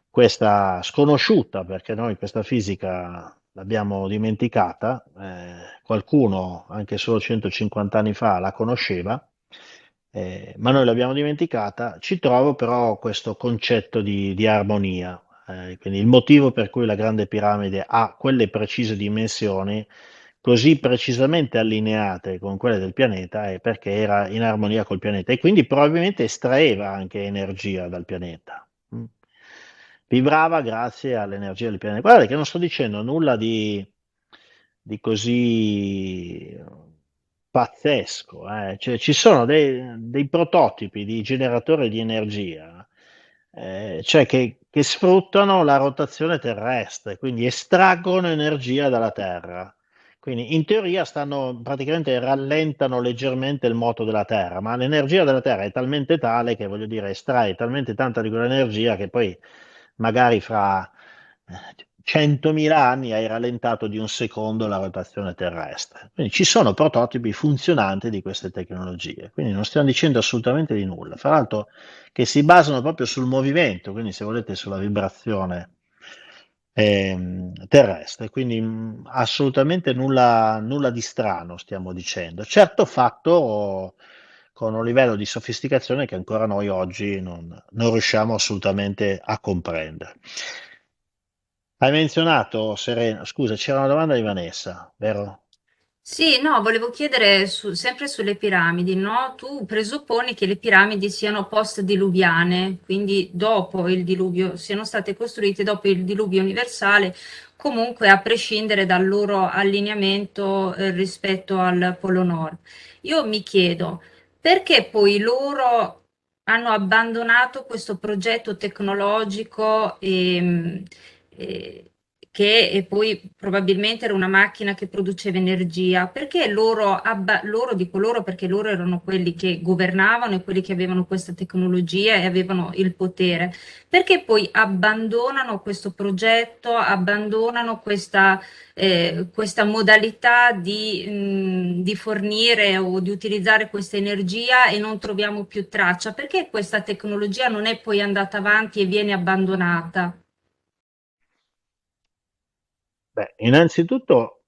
questa sconosciuta, perché noi questa fisica l'abbiamo dimenticata, qualcuno anche solo 150 anni fa la conosceva, ma noi l'abbiamo dimenticata. Ci trovo però questo concetto di armonia, quindi il motivo per cui la Grande Piramide ha quelle precise dimensioni così precisamente allineate con quelle del pianeta è perché era in armonia col pianeta e quindi probabilmente estraeva anche energia dal pianeta. Vibrava grazie all'energia del pianeta. Guardate che non sto dicendo nulla di così pazzesco, Cioè, ci sono dei prototipi di generatori di energia, cioè che sfruttano la rotazione terrestre, quindi estraggono energia dalla Terra. Quindi in teoria praticamente rallentano leggermente il moto della Terra, ma l'energia della Terra è talmente tale che, voglio dire, estrae talmente tanta di quell'energia che poi magari fra 100.000 anni hai rallentato di un secondo la rotazione terrestre. Quindi ci sono prototipi funzionanti di queste tecnologie, quindi non stiamo dicendo assolutamente di nulla. Fra l'altro che si basano proprio sul movimento, quindi se volete sulla vibrazione terrestre, quindi assolutamente nulla di strano stiamo dicendo. Certo fatto con un livello di sofisticazione che ancora noi oggi non riusciamo assolutamente a comprendere. Hai menzionato, Serena, scusa, c'era una domanda di Vanessa, vero? Sì, no, volevo chiedere sempre sulle piramidi, no? Tu presupponi che le piramidi siano post-diluviane, quindi dopo il diluvio, siano state costruite dopo il diluvio universale, comunque a prescindere dal loro allineamento, rispetto al Polo Nord. Io mi chiedo, perché poi loro hanno abbandonato questo progetto tecnologico e- che poi probabilmente era una macchina che produceva energia? Perché loro, dico loro perché loro erano quelli che governavano e quelli che avevano questa tecnologia e avevano il potere, perché poi abbandonano questo progetto, abbandonano questa modalità di fornire o di utilizzare questa energia e non troviamo più traccia? Perché questa tecnologia non è poi andata avanti e viene abbandonata? Beh, innanzitutto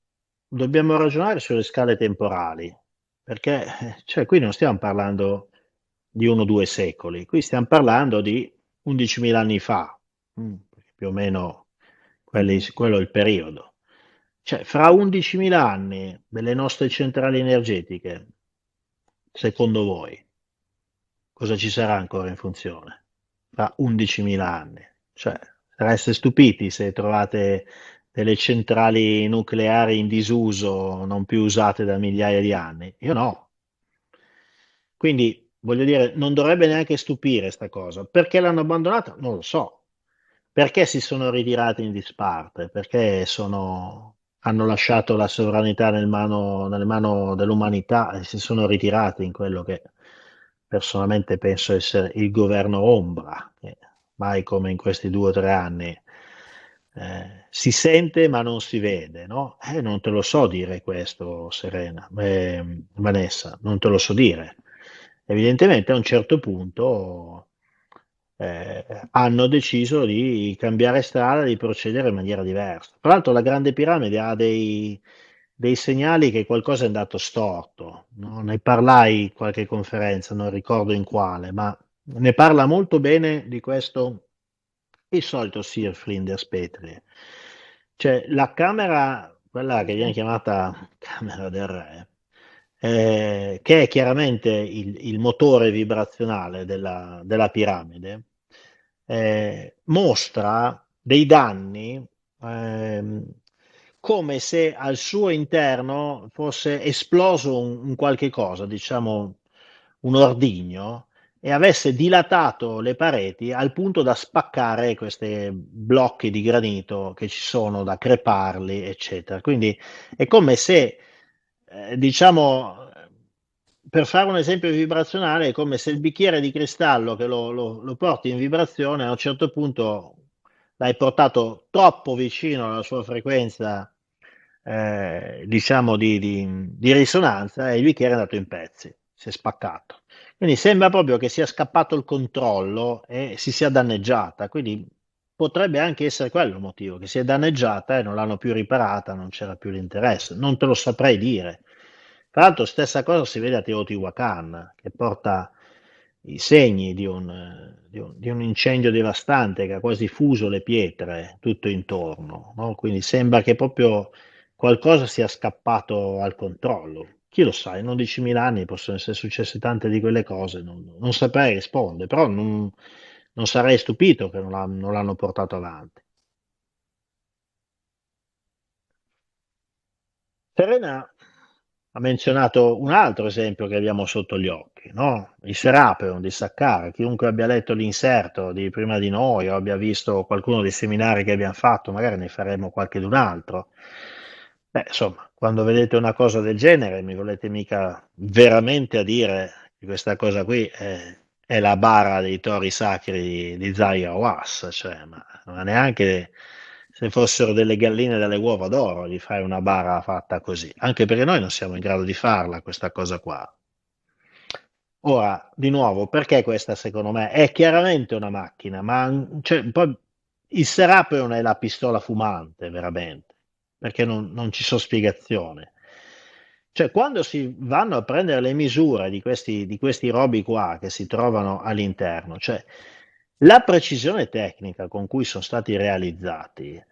dobbiamo ragionare sulle scale temporali, perché cioè, qui non stiamo parlando di 1 o 2 secoli, qui stiamo parlando di 11.000 anni fa, perché più o meno quello è il periodo. Cioè, fra 11.000 anni delle nostre centrali energetiche, secondo voi, cosa ci sarà ancora in funzione? Fra 11.000 anni. Cioè, sareste stupiti se trovate delle centrali nucleari in disuso, non più usate da migliaia di anni. Io no. Quindi, voglio dire, non dovrebbe neanche stupire sta cosa. Perché l'hanno abbandonata? Non lo so. Perché si sono ritirati in disparte? Perché hanno lasciato la sovranità nelle mani dell'umanità e si sono ritirati in quello che personalmente penso essere il governo ombra, che mai come in questi 2 o 3 anni si sente ma non si vede, no? Non te lo so dire questo, Serena, Vanessa, non te lo so dire. Evidentemente a un certo punto hanno deciso di cambiare strada, di procedere in maniera diversa. Tra l'altro la Grande Piramide ha dei segnali che qualcosa è andato storto, no? Ne parlai in qualche conferenza, non ricordo in quale, ma ne parla molto bene di questo il solito Sir Flinders Petrie. Cioè, la camera, quella che viene Sì. chiamata camera del re, che è chiaramente il motore vibrazionale della piramide, mostra dei danni ehm, come se al suo interno fosse esploso un qualche cosa, diciamo un ordigno, e avesse dilatato le pareti al punto da spaccare questi blocchi di granito che ci sono, da creparli, eccetera. Quindi è come se, diciamo, per fare un esempio vibrazionale, è come se il bicchiere di cristallo che lo porti in vibrazione, a un certo punto l'hai portato troppo vicino alla sua frequenza, diciamo, di risonanza, e il bicchiere è andato in pezzi, si è spaccato. Quindi sembra proprio che sia scappato il controllo e si sia danneggiata. Quindi potrebbe anche essere quello il motivo, che si è danneggiata e non l'hanno più riparata, non c'era più l'interesse. Non te lo saprei dire. Tra l'altro, stessa cosa si vede a Teotihuacan, che porta i segni di un incendio devastante che ha quasi fuso le pietre tutto intorno, no? Quindi sembra che proprio qualcosa sia scappato al controllo. Chi lo sa, in 11.000 anni possono essere successe tante di quelle cose, non saprei rispondere, però non sarei stupito che non l'hanno portato avanti. Serena ha menzionato un altro esempio che abbiamo sotto gli occhi, no? Il Serapeum di Saccaro. Chiunque abbia letto l'inserto di prima di noi o abbia visto qualcuno dei seminari che abbiamo fatto, magari ne faremo qualche d'un altro. Beh, insomma, quando vedete una cosa del genere, mi volete mica veramente a dire che questa cosa qui è la bara dei tori sacri di Zaya Was, cioè, ma neanche se fossero delle galline dalle uova d'oro gli fai una bara fatta così, anche perché noi non siamo in grado di farla questa cosa qua. Ora, di nuovo, perché questa secondo me è chiaramente una macchina, ma cioè, poi il Serapeon è la pistola fumante, veramente, perché non ci sono spiegazioni. Cioè, quando si vanno a prendere le misure di questi robi qua che si trovano all'interno, cioè la precisione tecnica con cui sono stati realizzati,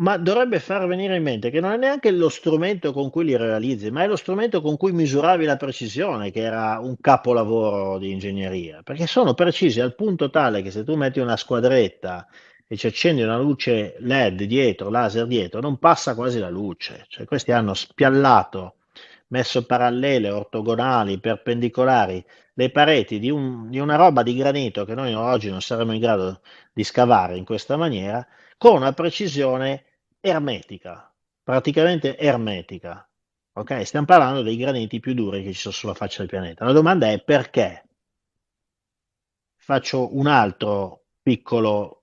ma dovrebbe far venire in mente che non è neanche lo strumento con cui li realizzi, ma è lo strumento con cui misuravi la precisione, che era un capolavoro di ingegneria, perché sono precisi al punto tale che se tu metti una squadretta e ci accendi una luce LED dietro, laser dietro, non passa quasi la luce. Cioè, questi hanno spiallato, messo parallele, ortogonali, perpendicolari, le pareti di una roba di granito che noi oggi non saremmo in grado di scavare in questa maniera, con una precisione ermetica, praticamente ermetica. Ok? Stiamo parlando dei graniti più duri che ci sono sulla faccia del pianeta. La domanda è perché? Faccio un altro piccolo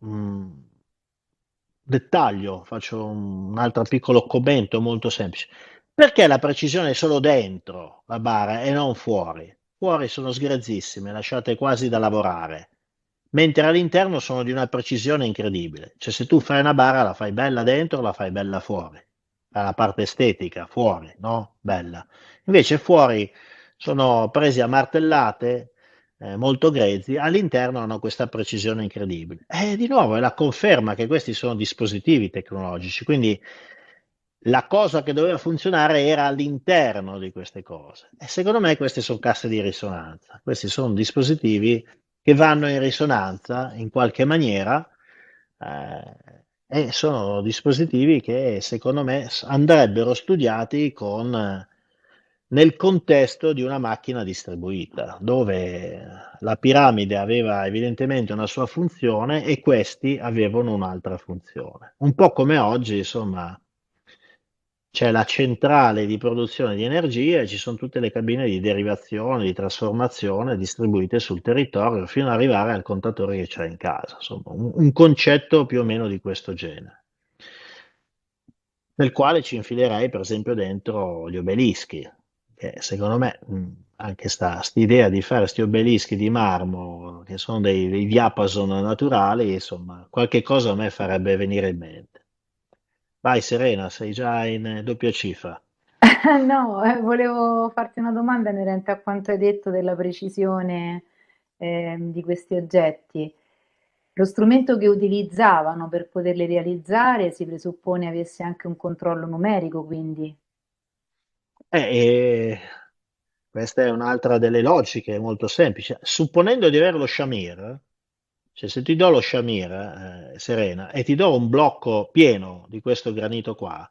dettaglio, faccio un altro piccolo commento molto semplice. Perché la precisione è solo dentro la bara e non fuori? Fuori sono sgrezzissime, lasciate quasi da lavorare, mentre all'interno sono di una precisione incredibile. Cioè, se tu fai una bara, la fai bella dentro, la fai bella fuori. La parte estetica, fuori, no? Bella. Invece fuori sono presi a martellate, molto grezzi, all'interno hanno questa precisione incredibile. E di nuovo è la conferma che questi sono dispositivi tecnologici, quindi la cosa che doveva funzionare era all'interno di queste cose. E secondo me queste sono casse di risonanza, questi sono dispositivi che vanno in risonanza in qualche maniera, e sono dispositivi che secondo me andrebbero studiati nel contesto di una macchina distribuita, dove la piramide aveva evidentemente una sua funzione e questi avevano un'altra funzione. Un po' come oggi, insomma, c'è la centrale di produzione di energia e ci sono tutte le cabine di derivazione, di trasformazione distribuite sul territorio fino ad arrivare al contatore che c'è in casa. Insomma, un concetto più o meno di questo genere, nel quale ci infilerei per esempio dentro gli obelischi, che secondo me anche idea di fare questi obelischi di marmo, che sono dei diapason naturali, insomma, qualche cosa a me farebbe venire in mente. Vai Serena, sei già in doppia cifra. No, volevo farti una domanda inerente a quanto hai detto della precisione di questi oggetti. Lo strumento che utilizzavano per poterle realizzare si presuppone avesse anche un controllo numerico, quindi. E questa è un'altra delle logiche molto semplici. Supponendo di avere lo shamir, cioè se ti do lo shamir, Serena, e ti do un blocco pieno di questo granito qua,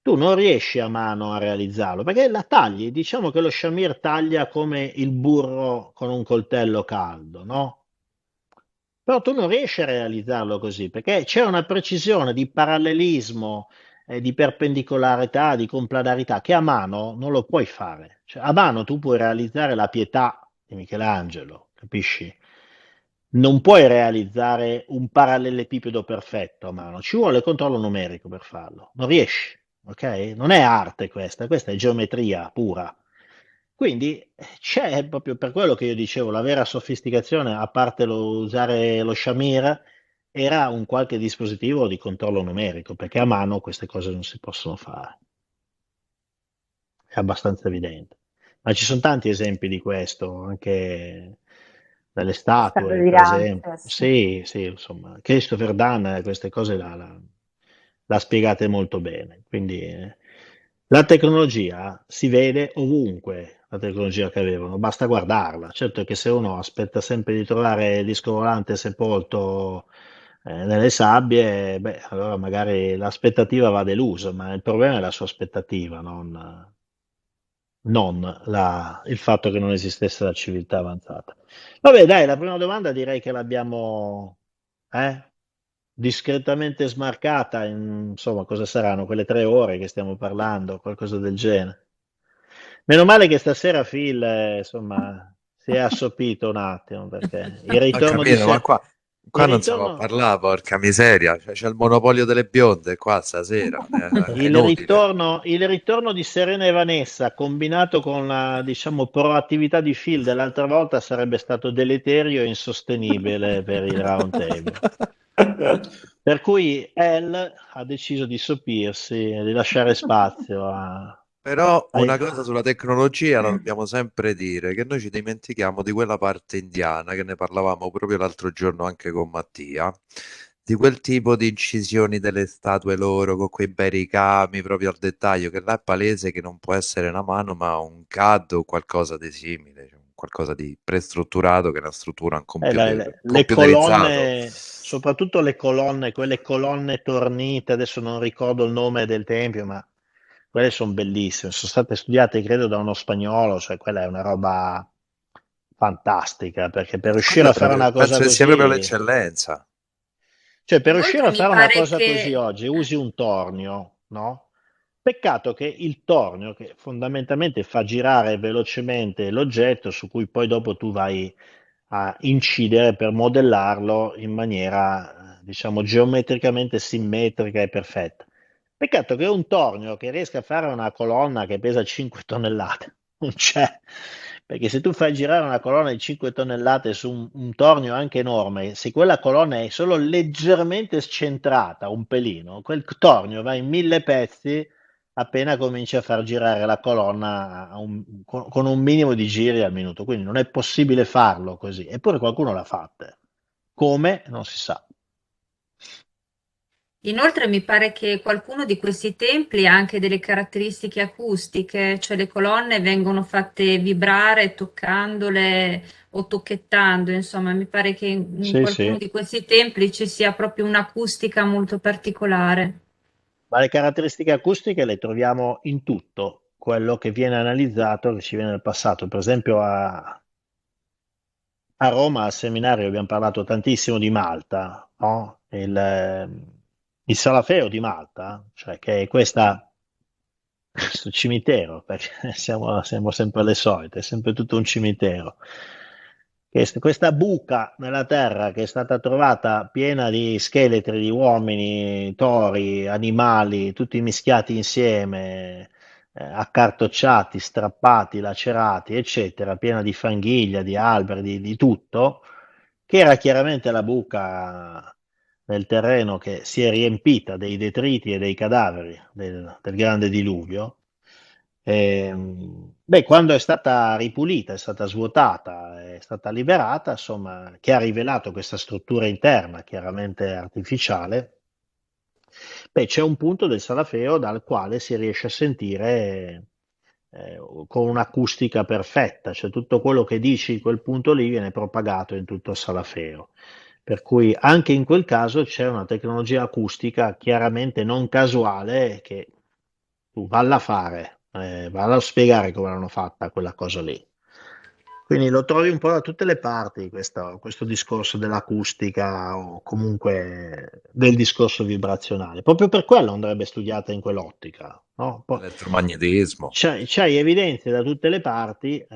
tu non riesci a mano a realizzarlo, perché la tagli, diciamo che lo shamir taglia come il burro con un coltello caldo, no? Però tu non riesci a realizzarlo così, perché c'è una precisione di parallelismo, di perpendicolarità, di complementarità che a mano non lo puoi fare. Cioè, a mano tu puoi realizzare la pietà di Michelangelo, capisci? Non puoi realizzare un parallelepipedo perfetto a mano, ci vuole controllo numerico per farlo, non riesci, ok? Non è arte questa è geometria pura. Quindi c'è proprio per quello che io dicevo, la vera sofisticazione, a parte usare lo shamir, era un qualche dispositivo di controllo numerico, perché a mano queste cose non si possono fare. È abbastanza evidente. Ma ci sono tanti esempi di questo, anche dalle È stato statue, per esempio. tirante, sì. Sì, sì, insomma, Christopher Dunn queste cose l'ha spiegate molto bene. Quindi la tecnologia si vede ovunque, la tecnologia che avevano, basta guardarla. Certo che se uno aspetta sempre di trovare il disco volante sepolto nelle sabbie, beh, allora magari l'aspettativa va delusa, ma il problema è la sua aspettativa, non il fatto che non esistesse la civiltà avanzata. Vabbè, dai, la prima domanda direi che l'abbiamo discretamente smarcata, insomma, cosa saranno quelle 3 ore che stiamo parlando, qualcosa del genere. Meno male che stasera Phil, insomma, si è assopito un attimo, perché il Ho ritorno di capito, ma sé, il qua non si può ritorno, parlare, porca miseria. C'è il monopolio delle bionde qua stasera. È inutile. il ritorno di Serena e Vanessa combinato con la, diciamo, proattività di Phil dell'altra volta sarebbe stato deleterio e insostenibile per il round table. Per cui Elle ha deciso di sopirsi e di lasciare spazio Però ai... una cosa sulla tecnologia la dobbiamo sempre dire, che noi ci dimentichiamo di quella parte indiana, che ne parlavamo proprio l'altro giorno anche con Mattia, di quel tipo di incisioni delle statue loro, con quei bei ricami proprio al dettaglio, che là è palese che non può essere una mano, ma un CAD o qualcosa di simile, cioè qualcosa di prestrutturato che è una struttura, un Le computerizzato. colonne, soprattutto le colonne, quelle colonne tornite, adesso non ricordo il nome del tempio, ma quelle sono bellissime, sono state studiate credo da uno spagnolo, cioè quella è una roba fantastica, perché per riuscire a fare una cosa Penso che sia proprio così, l'eccellenza. cioè per riuscire Inoltre a mi fare una pare cosa così che oggi usi un tornio, no? Peccato che il tornio, che fondamentalmente fa girare velocemente l'oggetto su cui poi dopo tu vai a incidere per modellarlo in maniera, diciamo, geometricamente simmetrica e perfetta. Peccato che un tornio che riesca a fare una colonna che pesa 5 tonnellate non c'è, perché se tu fai girare una colonna di 5 tonnellate su un tornio anche enorme, se quella colonna è solo leggermente scentrata, un pelino, quel tornio va in 1000 pezzi appena cominci a far girare la colonna con un minimo di giri al minuto, quindi non è possibile farlo così, eppure qualcuno l'ha fatta. Come? Non si sa. Inoltre mi pare che qualcuno di questi templi ha anche delle caratteristiche acustiche, cioè le colonne vengono fatte vibrare toccandole o tocchettando, insomma, mi pare che in Sì, qualcuno sì, di questi templi ci sia proprio un'acustica molto particolare. ma le caratteristiche acustiche le troviamo in tutto quello che viene analizzato, che ci viene dal passato. Per esempio a Roma al seminario abbiamo parlato tantissimo di Malta, no? Il Salafeo di Malta, cioè che è questo cimitero, perché siamo sempre alle solite, è sempre tutto un cimitero. Questa buca nella terra che è stata trovata piena di scheletri di uomini, tori, animali, tutti mischiati insieme, accartocciati, strappati, lacerati, eccetera, piena di fanghiglia, di alberi, di tutto, che era chiaramente la buca nel terreno che si è riempita dei detriti e dei cadaveri del grande diluvio, Beh, quando è stata ripulita, è stata svuotata, è stata liberata, insomma, che ha rivelato questa struttura interna, chiaramente artificiale, beh, c'è un punto del Salafeo dal quale si riesce a sentire eh, con un'acustica perfetta, cioè tutto quello che dici in quel punto lì viene propagato in tutto il Salafeo. Per cui anche in quel caso c'è una tecnologia acustica chiaramente non casuale che tu valla a fare, valla a spiegare come l'hanno fatta quella cosa lì. Quindi lo trovi un po' da tutte le parti questo discorso dell'acustica o comunque del discorso vibrazionale. Proprio per quello andrebbe studiata in quell'ottica, no? Elettromagnetismo. C'hai evidenze da tutte le parti.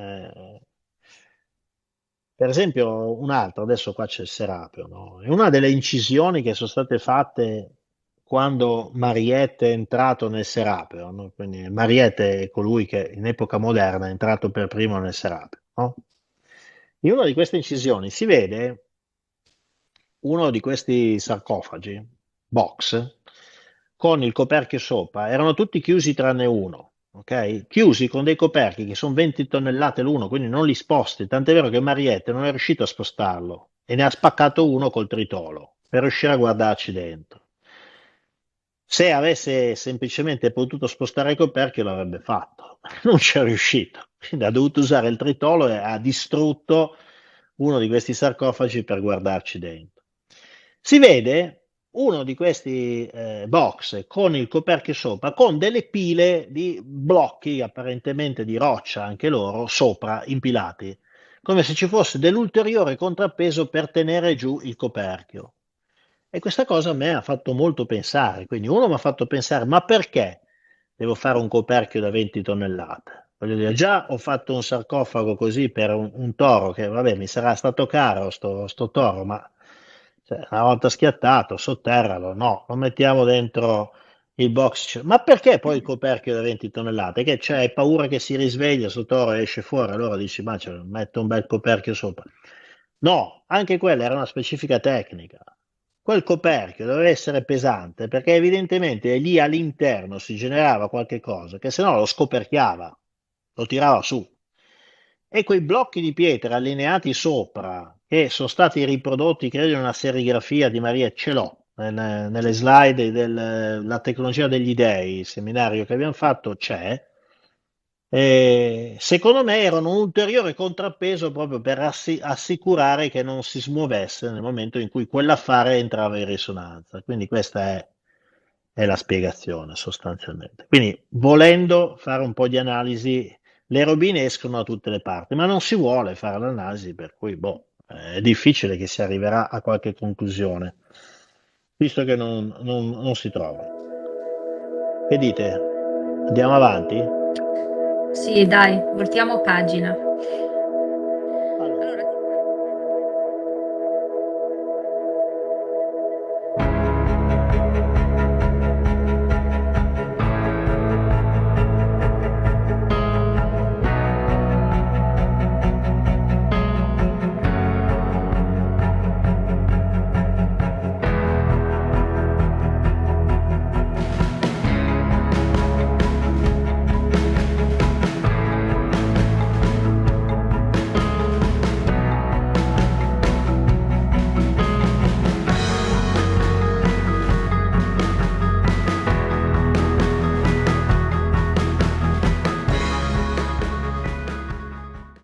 Per esempio, un altro, adesso qua c'è il Serapio, no? È una delle incisioni che sono state fatte quando Mariette è entrato nel Serapio, no? Quindi Mariette è colui che in epoca moderna è entrato per primo nel Serapio, no? In una di queste incisioni si vede uno di questi sarcofagi, box, con il coperchio sopra, erano tutti chiusi tranne uno, ok? Chiusi con dei coperchi che sono 20 tonnellate l'uno, quindi non li sposti, tant'è vero che Mariette non è riuscito a spostarlo e ne ha spaccato uno col tritolo per riuscire a guardarci dentro. Se avesse semplicemente potuto spostare il coperchio l'avrebbe fatto, non ci è riuscito, quindi ha dovuto usare il tritolo e ha distrutto uno di questi sarcofagi per guardarci dentro. Si vede uno di questi box con il coperchio sopra, con delle pile di blocchi apparentemente di roccia, anche loro, sopra, impilati, come se ci fosse dell'ulteriore contrappeso per tenere giù il coperchio. E questa cosa a me ha fatto molto pensare, quindi uno mi ha fatto pensare, ma perché devo fare un coperchio da 20 tonnellate? Voglio dire, già ho fatto un sarcofago così per un toro che, vabbè, mi sarà stato caro sto toro, ma cioè, una volta schiattato, sotterralo, no, lo mettiamo dentro il box. Ma perché poi il coperchio da 20 tonnellate? Che c'è, hai paura che si risveglia, sto toro esce fuori, allora dici, ma cioè, metto un bel coperchio sopra. No, anche quella era una specifica tecnica. Quel coperchio doveva essere pesante perché evidentemente lì all'interno si generava qualche cosa che se no lo scoperchiava, lo tirava su. E quei blocchi di pietra allineati sopra, che sono stati riprodotti, credo, in una serigrafia di Maria, ce l'ho nelle slide della tecnologia degli dei, il seminario che abbiamo fatto c'è. Secondo me erano un ulteriore contrappeso proprio per assicurare che non si smuovesse nel momento in cui quell'affare entrava in risonanza. Quindi questa è la spiegazione sostanzialmente. Quindi volendo fare un po' di analisi, le robine escono da tutte le parti, ma non si vuole fare l'analisi, per cui boh, è difficile che si arriverà a qualche conclusione, visto che non si trova. Che dite? Andiamo avanti? Sì, dai, voltiamo pagina.